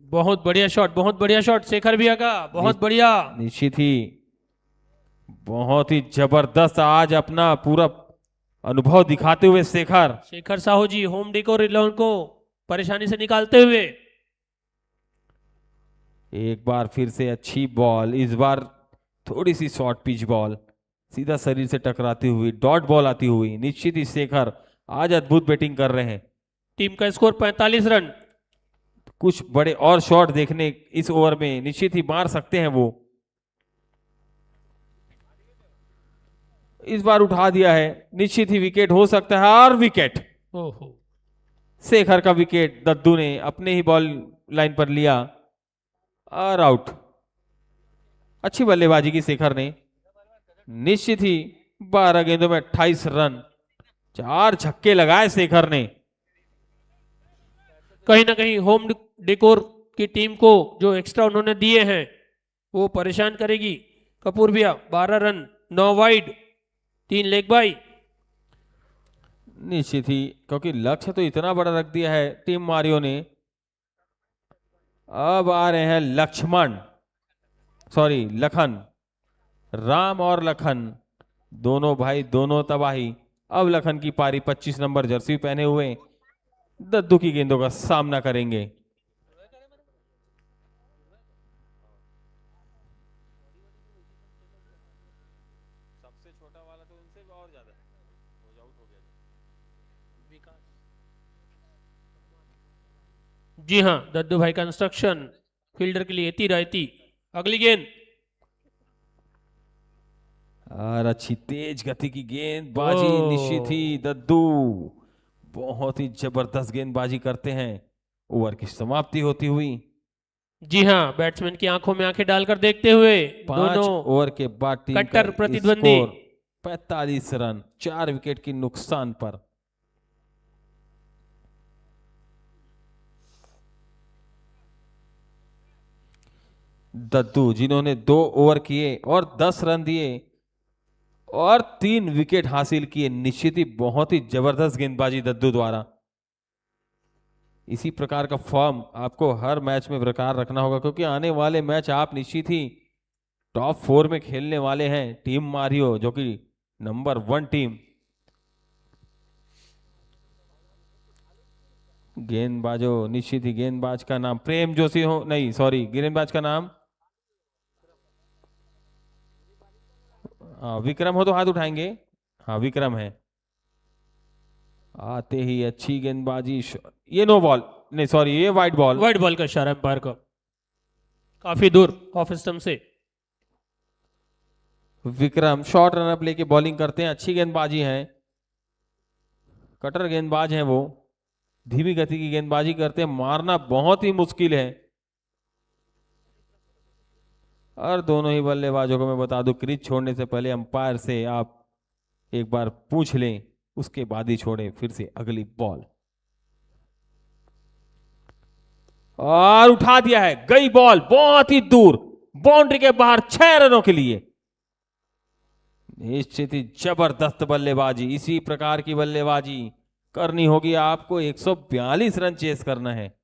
बहुत बढ़िया शॉट, बहुत बढ़िया शॉट शेखर भैया का, बहुत बढ़िया।
निश्चित ही बहुत ही जबरदस्त आज अपना पूरा अनुभव दिखाते हुए शेखर
साहू जी होम डेकोर 11 को परेशानी से निकालते हुए।
एक बार फिर से अच्छी बॉल, इस बार थोड़ी सी शॉर्ट पिच बॉल सीधा शरीर से टकराती हुई डॉट बॉल आती हुई। निश्चित ही शेखर आज अद्भुत बैटिंग कर रहे हैं।
टीम का स्कोर 45 रन।
कुछ बड़े और शॉट देखने इस ओवर में निश्चित ही मार सकते हैं वो। इस बार उठा दिया है, निश्चित ही विकेट हो सकता है। और विकेट,
ओहो,
शेखर का विकेट दद्दू ने अपने ही बॉल लाइन पर लिया और आउट। अच्छी बल्लेबाजी की शेखर ने। निश्चित ही 12 गेंदों में 28 रन, 4 छक्के लगाए शेखर ने।
कहीं ना कहीं होम डेकोर की टीम को जो एक्स्ट्रा उन्होंने दिए हैं वो परेशान करेगी। कपूर भैया 12 रन, 9 वाइड, 3 लेग बाई।
निश्चित ही क्योंकि लक्ष्य तो इतना बड़ा रख दिया है टीम मारियो ने। अब आ रहे हैं लखन, राम और लखन दोनों भाई, दोनों तबाही। अब लखन की पारी 25 नंबर जर्सी पहने हुए दद्दू की गेंदों का सामना करेंगे। सबसे छोटा वाला तो उनसे और ज्यादा आउट हो गया।
जी हाँ, दद्दू भाई का इंस्ट्रक्शन फील्डर के लिए एती रहती। अगली गेंद
और अच्छी तेज गति की गेंदबाजी।
ओह।
निश्चित ही दद्दू बहुत ही जबरदस्त गेंदबाजी करते हैं। ओवर की समाप्ति होती हुई।
जी हाँ, बैट्समैन की आंखों में आंखें डालकर देखते हुए
5
दोनों
ओवर के बाद टीम
कट्टर
का
प्रतिद्वंदी।
स्कोर 45 रन, 4 विकेट की नुकसान पर। दद्दू जिन्होंने 2 ओवर किए और 10 रन दिए और 3 विकेट हासिल किए। निश्चित ही बहुत ही जबरदस्त गेंदबाजी दद्दू द्वारा। इसी प्रकार का फॉर्म आपको हर मैच में बरकरार रखना होगा, क्योंकि आने वाले मैच आप निश्चित ही टॉप 4 में खेलने वाले हैं। टीम मारियो जो कि नंबर 1 टीम। गेंदबाजों, निश्चित ही गेंदबाज का नाम प्रेम जोशी हो, नहीं सॉरी, गेंदबाज का नाम विक्रम हो तो हाथ उठाएंगे। हाँ, विक्रम है। आते ही अच्छी गेंदबाजी, ये नो बॉल, नहीं सॉरी, ये वाइड बॉल।
वाइड बॉल का इशारा एम्पायर का, काफी दूर ऑफ स्टंप से।
विक्रम शॉर्ट रनअप लेके बॉलिंग करते हैं, अच्छी गेंदबाजी है, कटर गेंदबाज हैं वो, धीमी गति की गेंदबाजी करते हैं, मारना बहुत ही मुश्किल है। और दोनों ही बल्लेबाजों को मैं बता दूं, क्रीज छोड़ने से पहले अंपायर से आप एक बार पूछ लें, उसके बाद ही छोड़ें। फिर से अगली बॉल और उठा दिया है, गई बॉल बहुत ही दूर, बाउंड्री के बाहर 6 रनों के लिए। निश्चित ही जबरदस्त बल्लेबाजी, इसी प्रकार की बल्लेबाजी करनी होगी आपको। 142 रन चेस करना है।